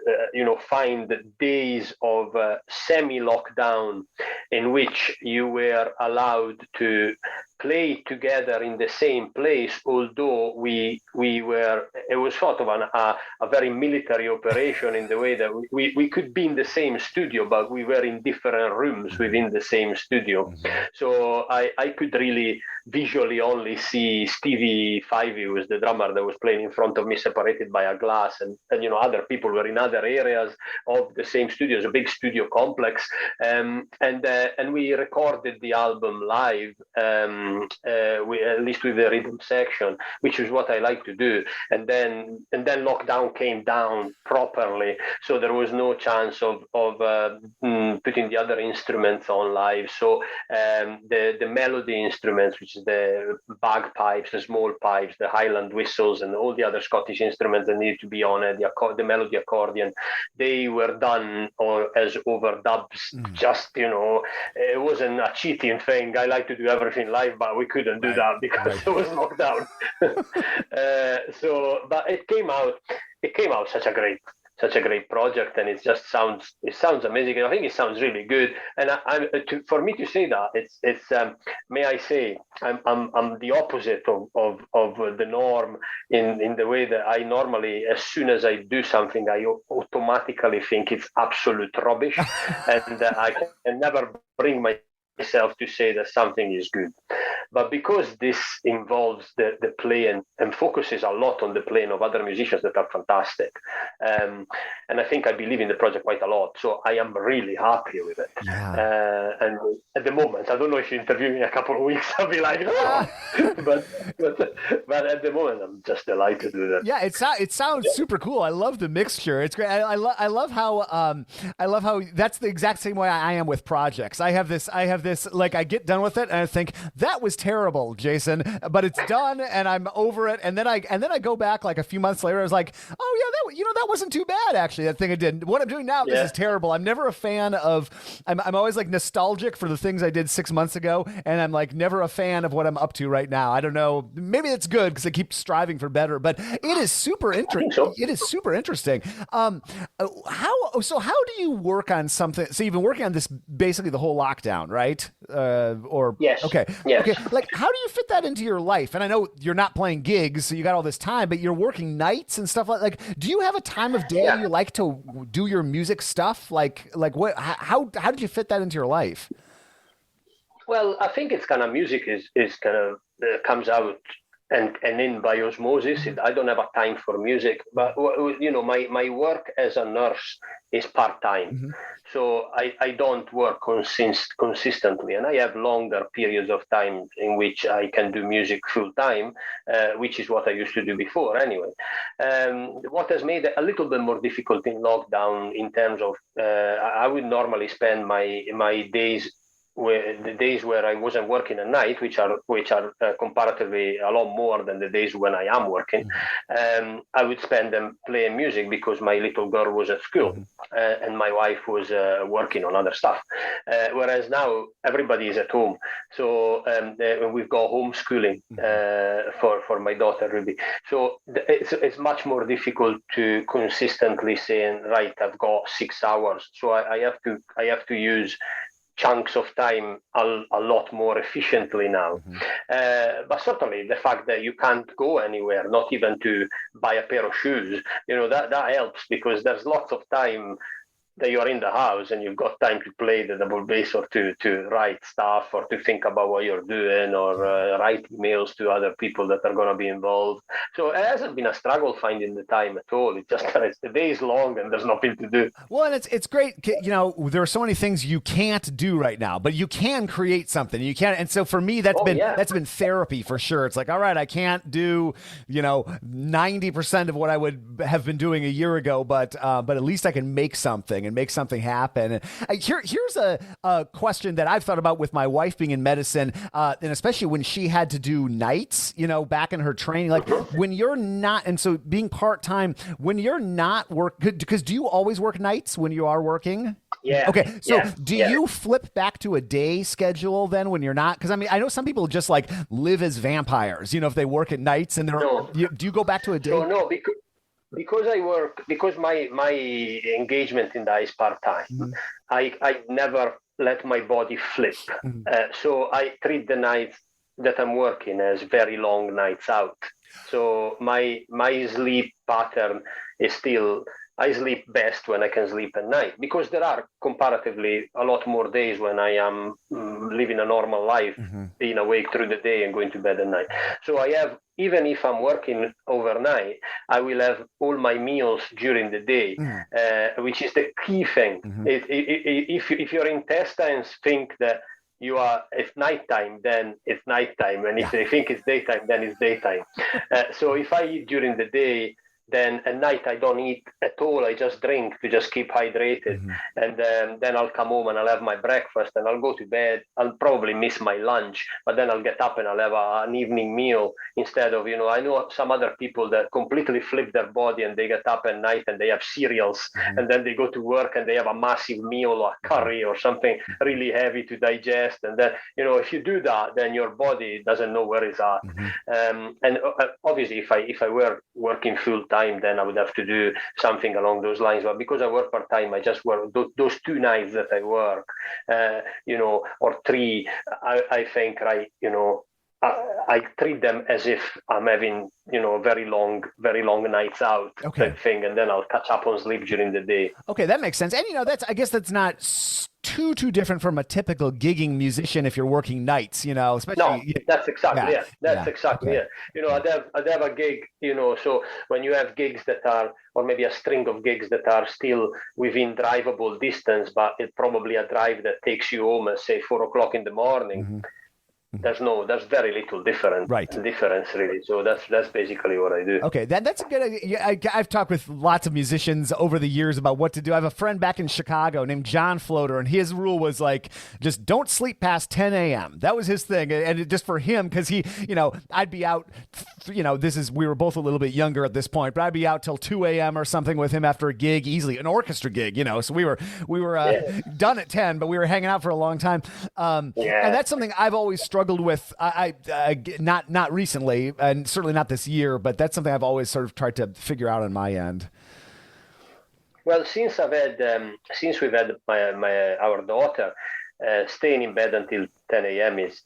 find days of semi-lockdown in which you were allowed to play together in the same place, although it was sort of a very military operation in the way that we could be in the same studio, but we were in different rooms within the same studio. So I could really visually only see Stevie Fivey, who was the drummer that was playing in front of me, separated by a glass, and other people were in other areas of the same studio. It's a big studio complex, and we recorded the album live, at least with the rhythm section, which is what I like to do. And then lockdown came down properly, so there was no chance of putting the other instruments on live. So the melody instruments, which is the bagpipes, the small pipes, the Highland whistles, and all the other Scottish instruments that needed to be on it, the melody accordion, they were done as overdubs. Just, it wasn't a cheating thing. I like to do everything live, but we couldn't do that because it was lockdown. But it came out such a great project, and it sounds amazing. I think it sounds really good. And for me to say that, it's may I say, I'm the opposite of the norm in the way that I normally, as soon as I do something, I automatically think it's absolute rubbish, and I can never bring myself to say that something is good. But because this involves the playing and focuses a lot on the playing of other musicians that are fantastic, and I think I believe in the project quite a lot, so I am really happy with it. And at the moment, I don't know if you interview me in a couple of weeks, I'll be like, but at the moment, I'm just delighted with it. Yeah, it sounds super cool. I love the mixture. It's great. I love how that's the exact same way I am with projects. I have this like, I get done with it and I think that was terrible, Jason, but it's done and I'm over it. And then I go back like a few months later. I was like, oh yeah, that wasn't too bad actually. That thing I did. What I'm doing now, this is terrible. I'm never a fan of. I'm always like nostalgic for the things I did 6 months ago, and I'm like never a fan of what I'm up to right now. I don't know. Maybe that's good because I keep striving for better. But it is super interesting. So. It is super interesting. How do you work on something? So you've been working on this basically the whole lockdown, right? Yes. Okay. Yes. Okay. Like, how do you fit that into your life? And I know you're not playing gigs, so you got all this time, but you're working nights and stuff like. Do you have a time of day you like to do your music stuff? Like what? How did you fit that into your life? Well, I think it's kind of music is kind of comes out and in by osmosis. I don't have a time for music, but my work as a nurse is part-time. So I don't work consistently, and I have longer periods of time in which I can do music full-time, which is what I used to do before anyway. What has made it a little bit more difficult in lockdown in terms of I would normally spend my days the days where I wasn't working at night, which are comparatively a lot more than the days when I am working, I would spend them playing music because my little girl was at school and my wife was working on other stuff. Whereas now everybody is at home, so we've got homeschooling for my daughter Ruby. So it's much more difficult to consistently saying, right, I've got 6 hours, so I have to use chunks of time a lot more efficiently now. But certainly the fact that you can't go anywhere, not even to buy a pair of shoes, that helps, because there's lots of time that you are in the house and you've got time to play the double bass or to write stuff or to think about what you're doing or write emails to other people that are going to be involved. So it hasn't been a struggle finding the time at all. It's just that the day is long and there's nothing to do. Well, and it's great. There are so many things you can't do right now, but you can create something. You can, and so for me, that's been therapy for sure. It's like, all right, I can't do 90% of what I would have been doing a year ago, but at least I can make something and make something happen. And here's a question that I've thought about with my wife being in medicine, and especially when she had to do nights, back in her training, like when you're not, and so being part-time, when you're not because do you always work nights when you are working? Yeah. Okay. So do you flip back to a day schedule then when you're not? Because I know some people just like live as vampires, if they work at nights and do you go back to a day? So no, because I work, because my engagement in that is part-time, mm-hmm. I never let my body flip. Mm-hmm. So I treat the nights that I'm working as very long nights out. So my sleep pattern is still, I sleep best when I can sleep at night, because there are comparatively a lot more days when I am living a normal life, mm-hmm. being awake through the day and going to bed at night. So I have, even if I'm working overnight, I will have all my meals during the day, mm-hmm. Which is the key thing. Mm-hmm. If your intestines think that you are, it's nighttime, then it's nighttime. And if they think it's daytime, then it's daytime. So if I eat during the day, then at night I don't eat at all. I just drink to just keep hydrated. Mm-hmm. And then I'll come home and I'll have my breakfast and I'll go to bed. I'll probably miss my lunch, but then I'll get up and I'll have an evening meal instead of, I know some other people that completely flip their body and they get up at night and they have cereals, mm-hmm. and then they go to work and they have a massive meal or a curry or something really heavy to digest. And then, if you do that, then your body doesn't know where it's at. Mm-hmm. And obviously if I were working full time, then I would have to do something along those lines. But because I work part-time, I just work those 2 nights that I work, or 3, I think, I treat them as if I'm having, very long nights out, type thing, and then I'll catch up on sleep during the day. Okay, that makes sense. And I guess that's not too different from a typical gigging musician if you're working nights, especially. No, that's exactly it. That's exactly it. I'd have a gig, so when you have gigs that are, or maybe a string of gigs that are still within drivable distance, but it's probably a drive that takes you home at, say, 4:00 in the morning. Mm-hmm. There's very little difference really. So that's basically what I do. Okay, that's a good idea. I've talked with lots of musicians over the years about what to do. I have a friend back in Chicago named John Floater, and his rule was like, just don't sleep past 10 a.m. That was his thing. And just for him, because he, I'd be out, we were both a little bit younger at this point, but I'd be out till 2 a.m. or something with him after a gig, easily, an orchestra gig, so we were done at 10, but we were hanging out for a long time. And that's something I've always struggled with. I not recently, and certainly not this year, but that's something I've always sort of tried to figure out on my end. Well, since we've had our daughter, staying in bed until 10 a.m. is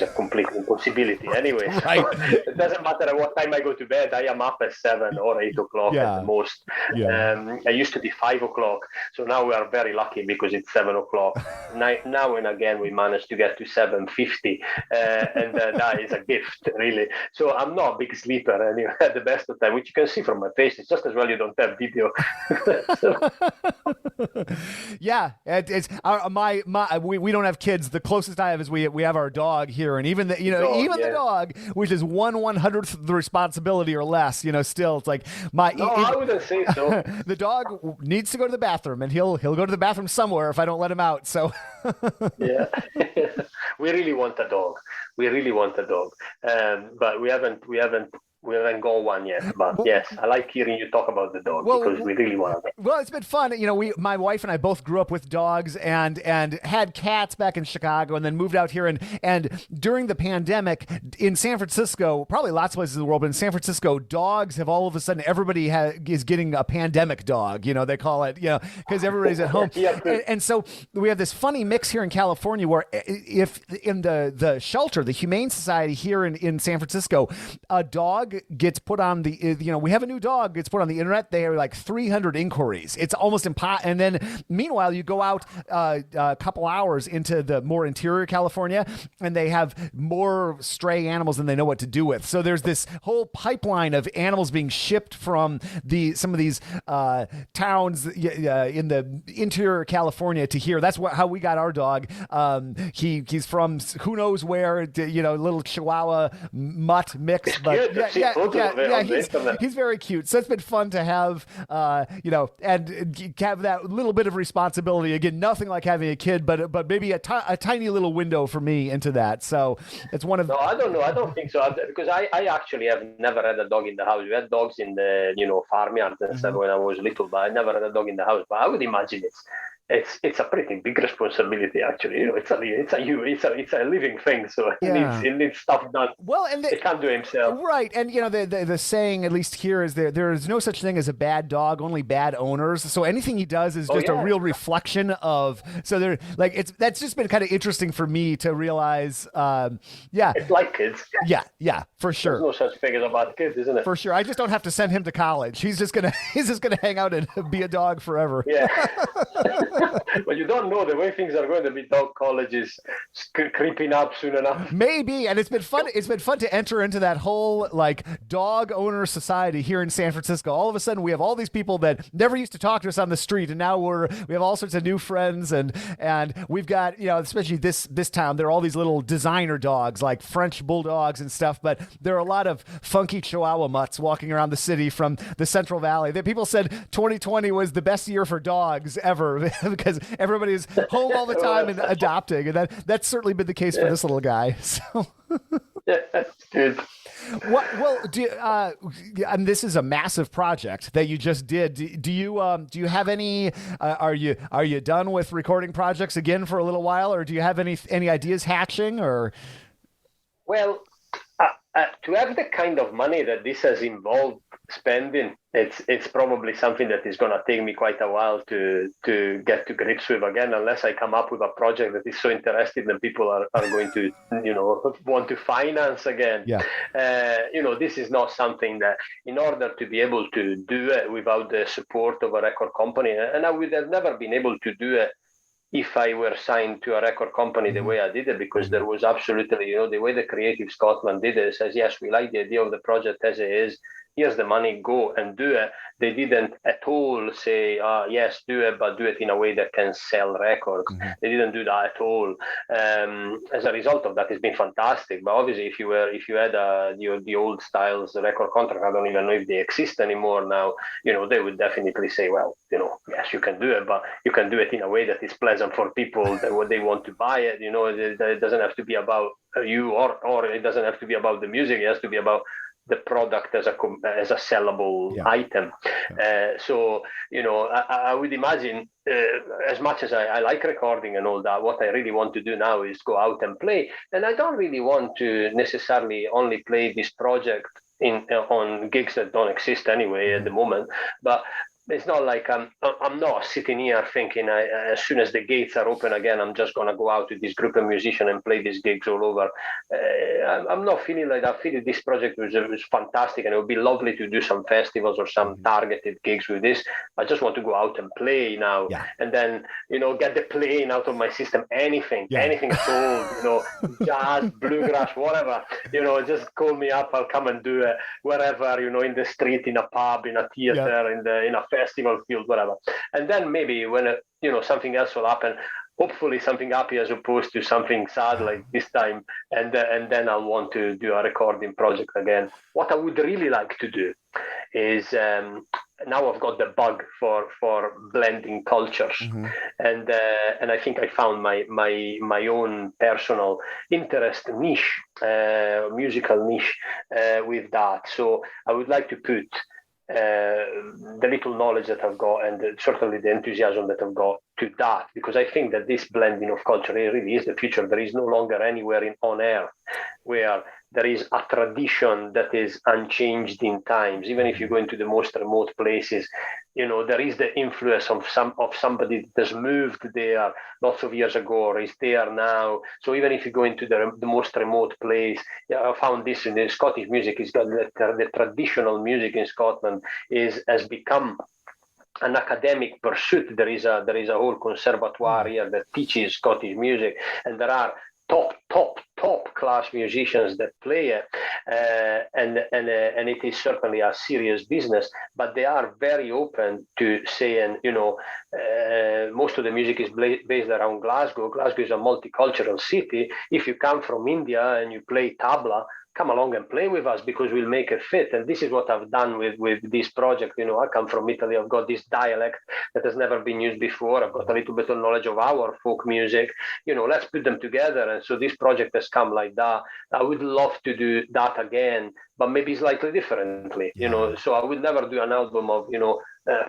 a complete impossibility anyway. Right. It doesn't matter at what time I go to bed. I am up at 7 or 8 o'clock at the most. Yeah. I used to be 5 o'clock. So now we are very lucky because it's 7 o'clock. Now and again, we managed to get to 7:50. And that is a gift, really. So I'm not a big sleeper anyway at the best of time, which you can see from my face. It's just as well you don't have video. Yeah. It's we don't have kids. The closest I have is we have our dog here, and even the dog, which is 1/100th the responsibility or less, still it's like I wouldn't say so. The dog needs to go to the bathroom, and he'll go to the bathroom somewhere if I don't let him out. So yeah. We really want a dog, but we haven't got one yet, but yes, I like hearing you talk about the dog because we really want it. Well, it's been fun. My wife and I both grew up with dogs and had cats back in Chicago, and then moved out here. And during the pandemic in San Francisco, probably lots of places in the world, but in San Francisco, dogs have all of a sudden, everybody is getting a pandemic dog. They call it, because everybody's at home. And so we have this funny mix here in California where if in the shelter, the Humane Society here in San Francisco, a dog dog gets put on the, we have a new dog gets put on the internet, they are like 300 inquiries. It's almost impossible. And then meanwhile, you go out a couple hours into the more interior California, and they have more stray animals than they know what to do with. So there's this whole pipeline of animals being shipped from some of these towns in the interior California to here. That's how we got our dog. He's from who knows where, little Chihuahua mutt mix. But he's very cute. So it's been fun to have, and have that little bit of responsibility. Again, nothing like having a kid, but maybe a tiny little window for me into that. So it's one of. No, I don't know. I don't think so, because I actually have never had a dog in the house. We had dogs in the farmyard and stuff when I was little, but I never had a dog in the house. But I would imagine it's a pretty big responsibility, actually. It's a living thing, so it needs stuff done. Well, and it can't do it himself, right? And the saying, at least here, is there is no such thing as a bad dog, only bad owners. So anything he does is just a real reflection of. So that's just been kind of interesting for me to realize. It's like kids. Yeah, for sure. There's no such thing as a bad kid, isn't it? For sure. I just don't have to send him to college. He's just gonna hang out and be a dog forever. Yeah. Well, you don't know the way things are going to be. Dog college is creeping up soon enough. Maybe, and it's been fun. It's been fun to enter into that whole dog owner society here in San Francisco. All of a sudden, we have all these people that never used to talk to us on the street, and now we have all sorts of new friends, and we've got especially this town. There are all these little designer dogs like French bulldogs and stuff, but there are a lot of funky Chihuahua mutts walking around the city from the Central Valley. People said 2020 was the best year for dogs ever because everybody is home all the time and adopting, and that's certainly been the case for this little guy. So. That's good. And this is a massive project that you just did. Do you have any? Are you done with recording projects again for a little while, or do you have any ideas hatching? Or well, to have the kind of money that this has involved spending, it's probably something that is going to take me quite a while to get to grips with again, unless I come up with a project that is so interesting that people are going to want to finance again. This is not something that, in order to be able to do it without the support of a record company, and I would have never been able to do it if I were signed to a record company the way I did it, because there was absolutely, the way the Creative Scotland did it, says, yes, we like the idea of the project as it is. Here's the money, go and do it. They didn't at all say, yes, do it, but do it in a way that can sell records. They didn't do that at all. As a result of that, it's been fantastic. But obviously, if you had the old styles record contract, I don't even know if they exist anymore now. They would definitely say, well, yes, you can do it, but you can do it in a way that is pleasant for people that they want to buy it. It doesn't have to be about you, or it doesn't have to be about the music. It has to be about the product as a sellable item. So I would imagine, as much as I like recording and all that, what I really want to do now is go out and play. And I don't really want to necessarily only play this project on gigs that don't exist anyway at the moment, but it's not like I'm not sitting here thinking as soon as the gates are open again, I'm just going to go out with this group of musicians and play these gigs all over. I'm not feeling like that. I feel this project was fantastic, and it would be lovely to do some festivals or some targeted gigs with this. I just want to go out and play now, and then get the playing out of my system. Anything at all, jazz, bluegrass, whatever. Just call me up. I'll come and do it wherever. In the street, in a pub, in a theater, in a festival field, whatever. And then maybe when something else will happen, hopefully something happy as opposed to something sad like this time, and then I'll want to do a recording project again. What I would really like to do is now I've got the bug for blending cultures, and I think I found my own personal interest niche, musical niche with that. So I would like to put the little knowledge that I've got and certainly the enthusiasm that I've got to that, because I think that this blending of culture really is the future. There is no longer anywhere on earth where there is a tradition that is unchanged in times. Even if you go into the most remote places, there is the influence of somebody that has moved there lots of years ago or is there now. So even if you go into the most remote place, I found this in the Scottish music. Is got the traditional music in Scotland has become an academic pursuit. There is a whole conservatoire here that teaches Scottish music, and there are top class musicians that play it, and it is certainly a serious business. But they are very open to saying, most of the music is based around Glasgow. Glasgow is a multicultural city. If you come from India and you play tabla, come along and play with us because we'll make it fit. And this is what I've done with this project. I come from Italy. I've got this dialect that has never been used before. I've got a little bit of knowledge of our folk music. Let's put them together. And so this project has come like that. I would love to do that again, but maybe slightly differently. So I would never do an album of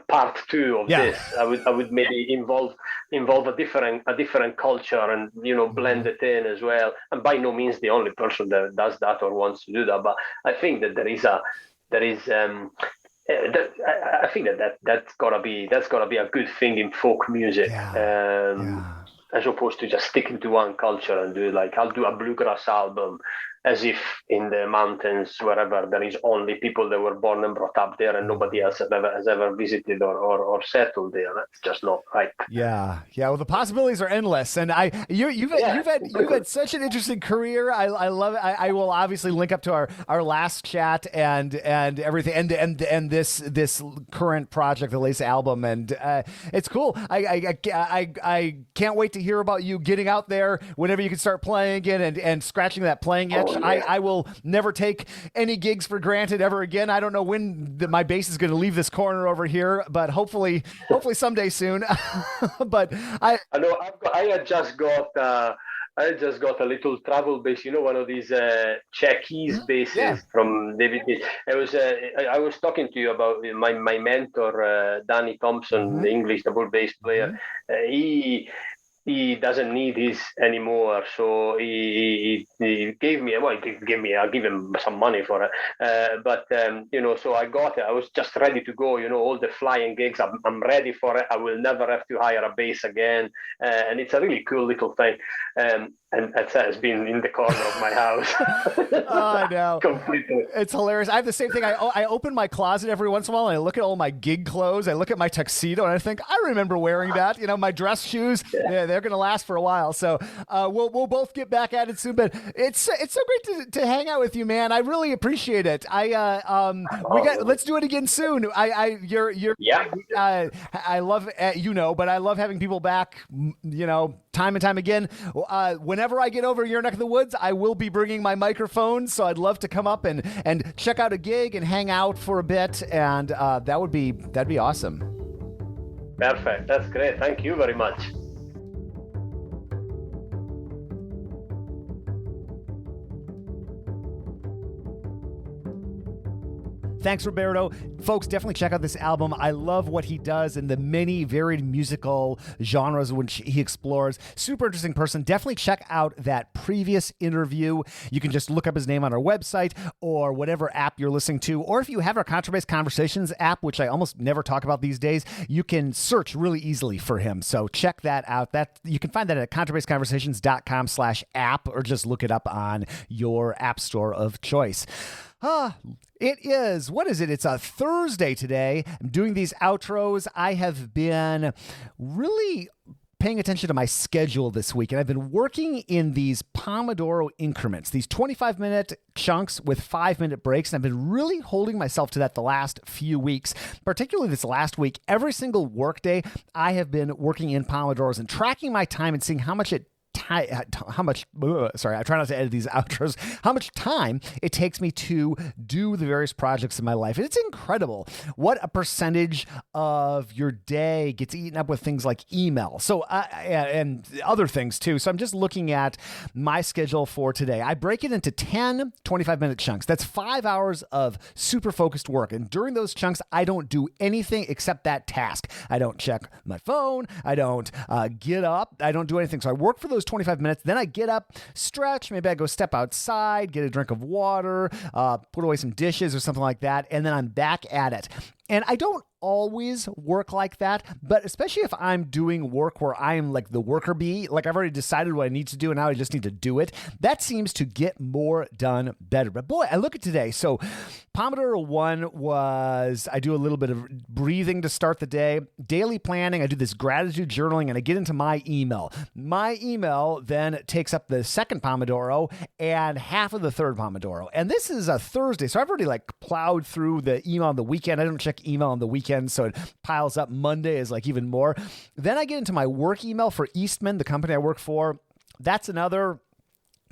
part two of this. I would maybe involve a different culture and blend it in as well. And by no means the only person that does that or wants to do that, but I think that I think that's gotta be a good thing in folk music. As opposed to just sticking to one culture and I'll do a bluegrass album as if in the mountains, wherever, there is only people that were born and brought up there and nobody else has ever visited or settled there. That's just not right. Yeah. Well, the possibilities are endless. And you've had such an interesting career. I love it. I will obviously link up to our last chat and everything and this current project, the latest album. And it's cool. I can't wait to hear about you getting out there whenever you can start playing again and scratching that playing itch. I will never take any gigs for granted ever again. I don't know when my bass is going to leave this corner over here, but hopefully someday soon. But I know I just got a little travel bass, one of these Czech keys basses from David. I was talking to you about my mentor, Danny Thompson, the English double bass player. He doesn't need his anymore, so he gave me. Well, I'll give him some money for it. But so I got it. I was just ready to go. All the flying gigs. I'm ready for it. I will never have to hire a bass again. And it's a really cool little thing. And it has been in the corner of my house. Oh, I know. Completely. It's hilarious. I have the same thing. I open my closet every once in a while and I look at all my gig clothes. I look at my tuxedo and I think, I remember wearing that. My dress shoes, they're going to last for a while. So we'll both get back at it soon. But it's so great to hang out with you, man. I really appreciate it. Let's do it again soon. I love but I love having people back. Time and time again. Whenever I get over your neck of the woods, I will be bringing my microphone. So I'd love to come up and check out a gig and hang out for a bit. And that'd be awesome. Perfect. That's great. Thank you very much. Thanks, Roberto. Folks, definitely check out this album. I love what he does and the many varied musical genres which he explores. Super interesting person. Definitely check out that previous interview. You can just look up his name on our website or whatever app you're listening to. Or if you have our Contrabass Conversations app, which I almost never talk about these days, you can search really easily for him. So check that out. You can find that at contrabassconversations.com/app or just look it up on your app store of choice. It is. What is it? It's a Thursday today. I'm doing these outros. I have been really paying attention to my schedule this week, and I've been working in these Pomodoro increments, these 25-minute chunks with 5-minute breaks, and I've been really holding myself to that the last few weeks, particularly this last week. Every single workday, I have been working in Pomodoros and tracking my time and seeing how much I try not to edit these outros, how much time it takes me to do the various projects in my life. And it's incredible what a percentage of your day gets eaten up with things like email. So, and other things too. So I'm just looking at my schedule for today. I break it into 10 25-minute chunks. That's 5 hours of super focused work. And during those chunks, I don't do anything except that task. I don't check my phone. I don't get up. I don't do anything. So I work for those 25 minutes. Then I get up, stretch. Maybe I go step outside, get a drink of water, put away some dishes or something like that. And then I'm back at it. And I don't always work like that, but especially if I'm doing work where I am like the worker bee, like I've already decided what I need to do and now I just need to do it, that seems to get more done better. But boy, I look at today. So Pomodoro 1 was, I do a little bit of breathing to start the day, daily planning, I do this gratitude journaling, and I get into my email. My email then takes up the second Pomodoro and half of the third Pomodoro. And this is a Thursday, so I've already like plowed through the email on the weekend. I don't check email on the weekend, so it piles up. Monday is like even more. Then I get into my work email for Eastman, the company I work for. That's another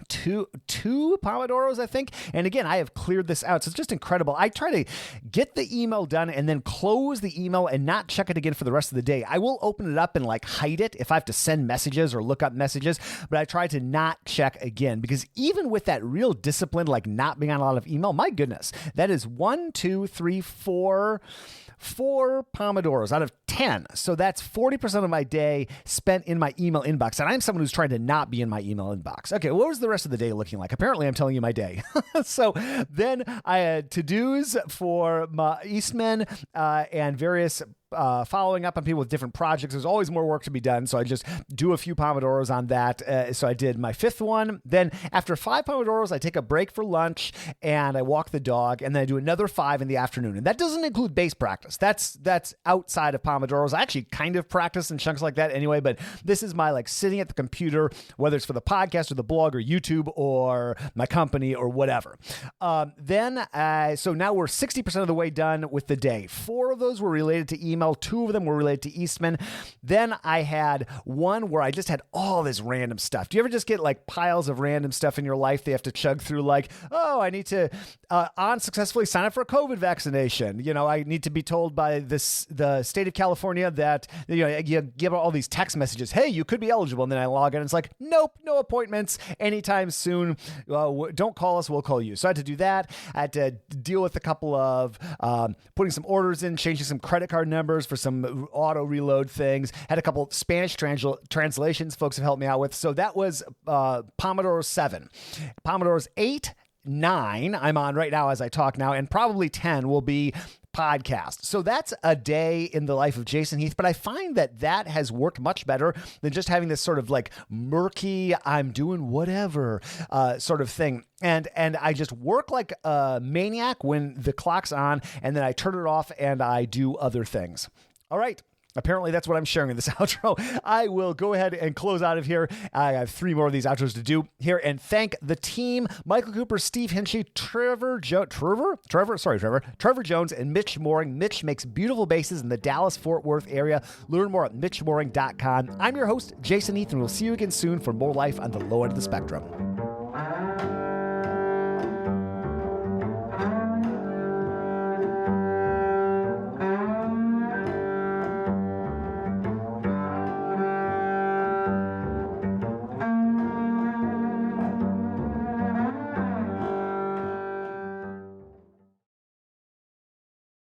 two Pomodoros, I think. And again, I have cleared this out. So it's just incredible. I try to get the email done and then close the email and not check it again for the rest of the day. I will open it up and like hide it if I have to send messages or look up messages, but I try to not check again, because even with that real discipline, like not being on a lot of email, my goodness, that is 4 Pomodoros out of 10. So that's 40% of my day spent in my email inbox. And I'm someone who's trying to not be in my email inbox. Okay, what was the rest of the day looking like? Apparently, I'm telling you my day. So then I had to-dos for my Eastman and various following up on people with different projects. There's always more work to be done, so I just do a few Pomodoros on that. So I did my fifth one. Then after 5 Pomodoros, I take a break for lunch and I walk the dog, and then I do another 5 in the afternoon. And that doesn't include bass practice. That's outside of Pomodoros. I actually kind of practice in chunks like that anyway, but this is my like sitting at the computer, whether it's for the podcast or the blog or YouTube or my company or whatever. So now we're 60% of the way done with the day. 4 of those were related to email. 2 of them were related to Eastman. Then I had one where I just had all this random stuff. Do you ever just get like piles of random stuff in your life they have to chug through? Like, oh, I need to unsuccessfully sign up for a COVID vaccination. You know, I need to be told by the state of California that, you know, you give all these text messages. Hey, you could be eligible. And then I log in and it's like, nope, no appointments anytime soon. Don't call us. We'll call you. So I had to do that. I had to deal with a couple of putting some orders in, changing some credit card numbers for some auto reload things. Had a couple Spanish translations folks have helped me out with. So that was Pomodoro 7. Pomodoros 8, 9 I'm on right now as I talk now, and probably 10 will be podcast. So that's a day in the life of Jason Heath, but I find that has worked much better than just having this sort of like murky, I'm doing whatever sort of thing. And I just work like a maniac when the clock's on, and then I turn it off and I do other things. All right. Apparently, that's what I'm sharing in this outro. I will go ahead and close out of here. I have 3 more of these outros to do here, and thank the team: Michael Cooper, Steve Hinchy, Trevor Jones, and Mitch Mooring. Mitch makes beautiful basses in the Dallas-Fort Worth area. Learn more at mitchmooring.com. I'm your host, Jason Heath, and we'll see you again soon for more life on the low end of the spectrum.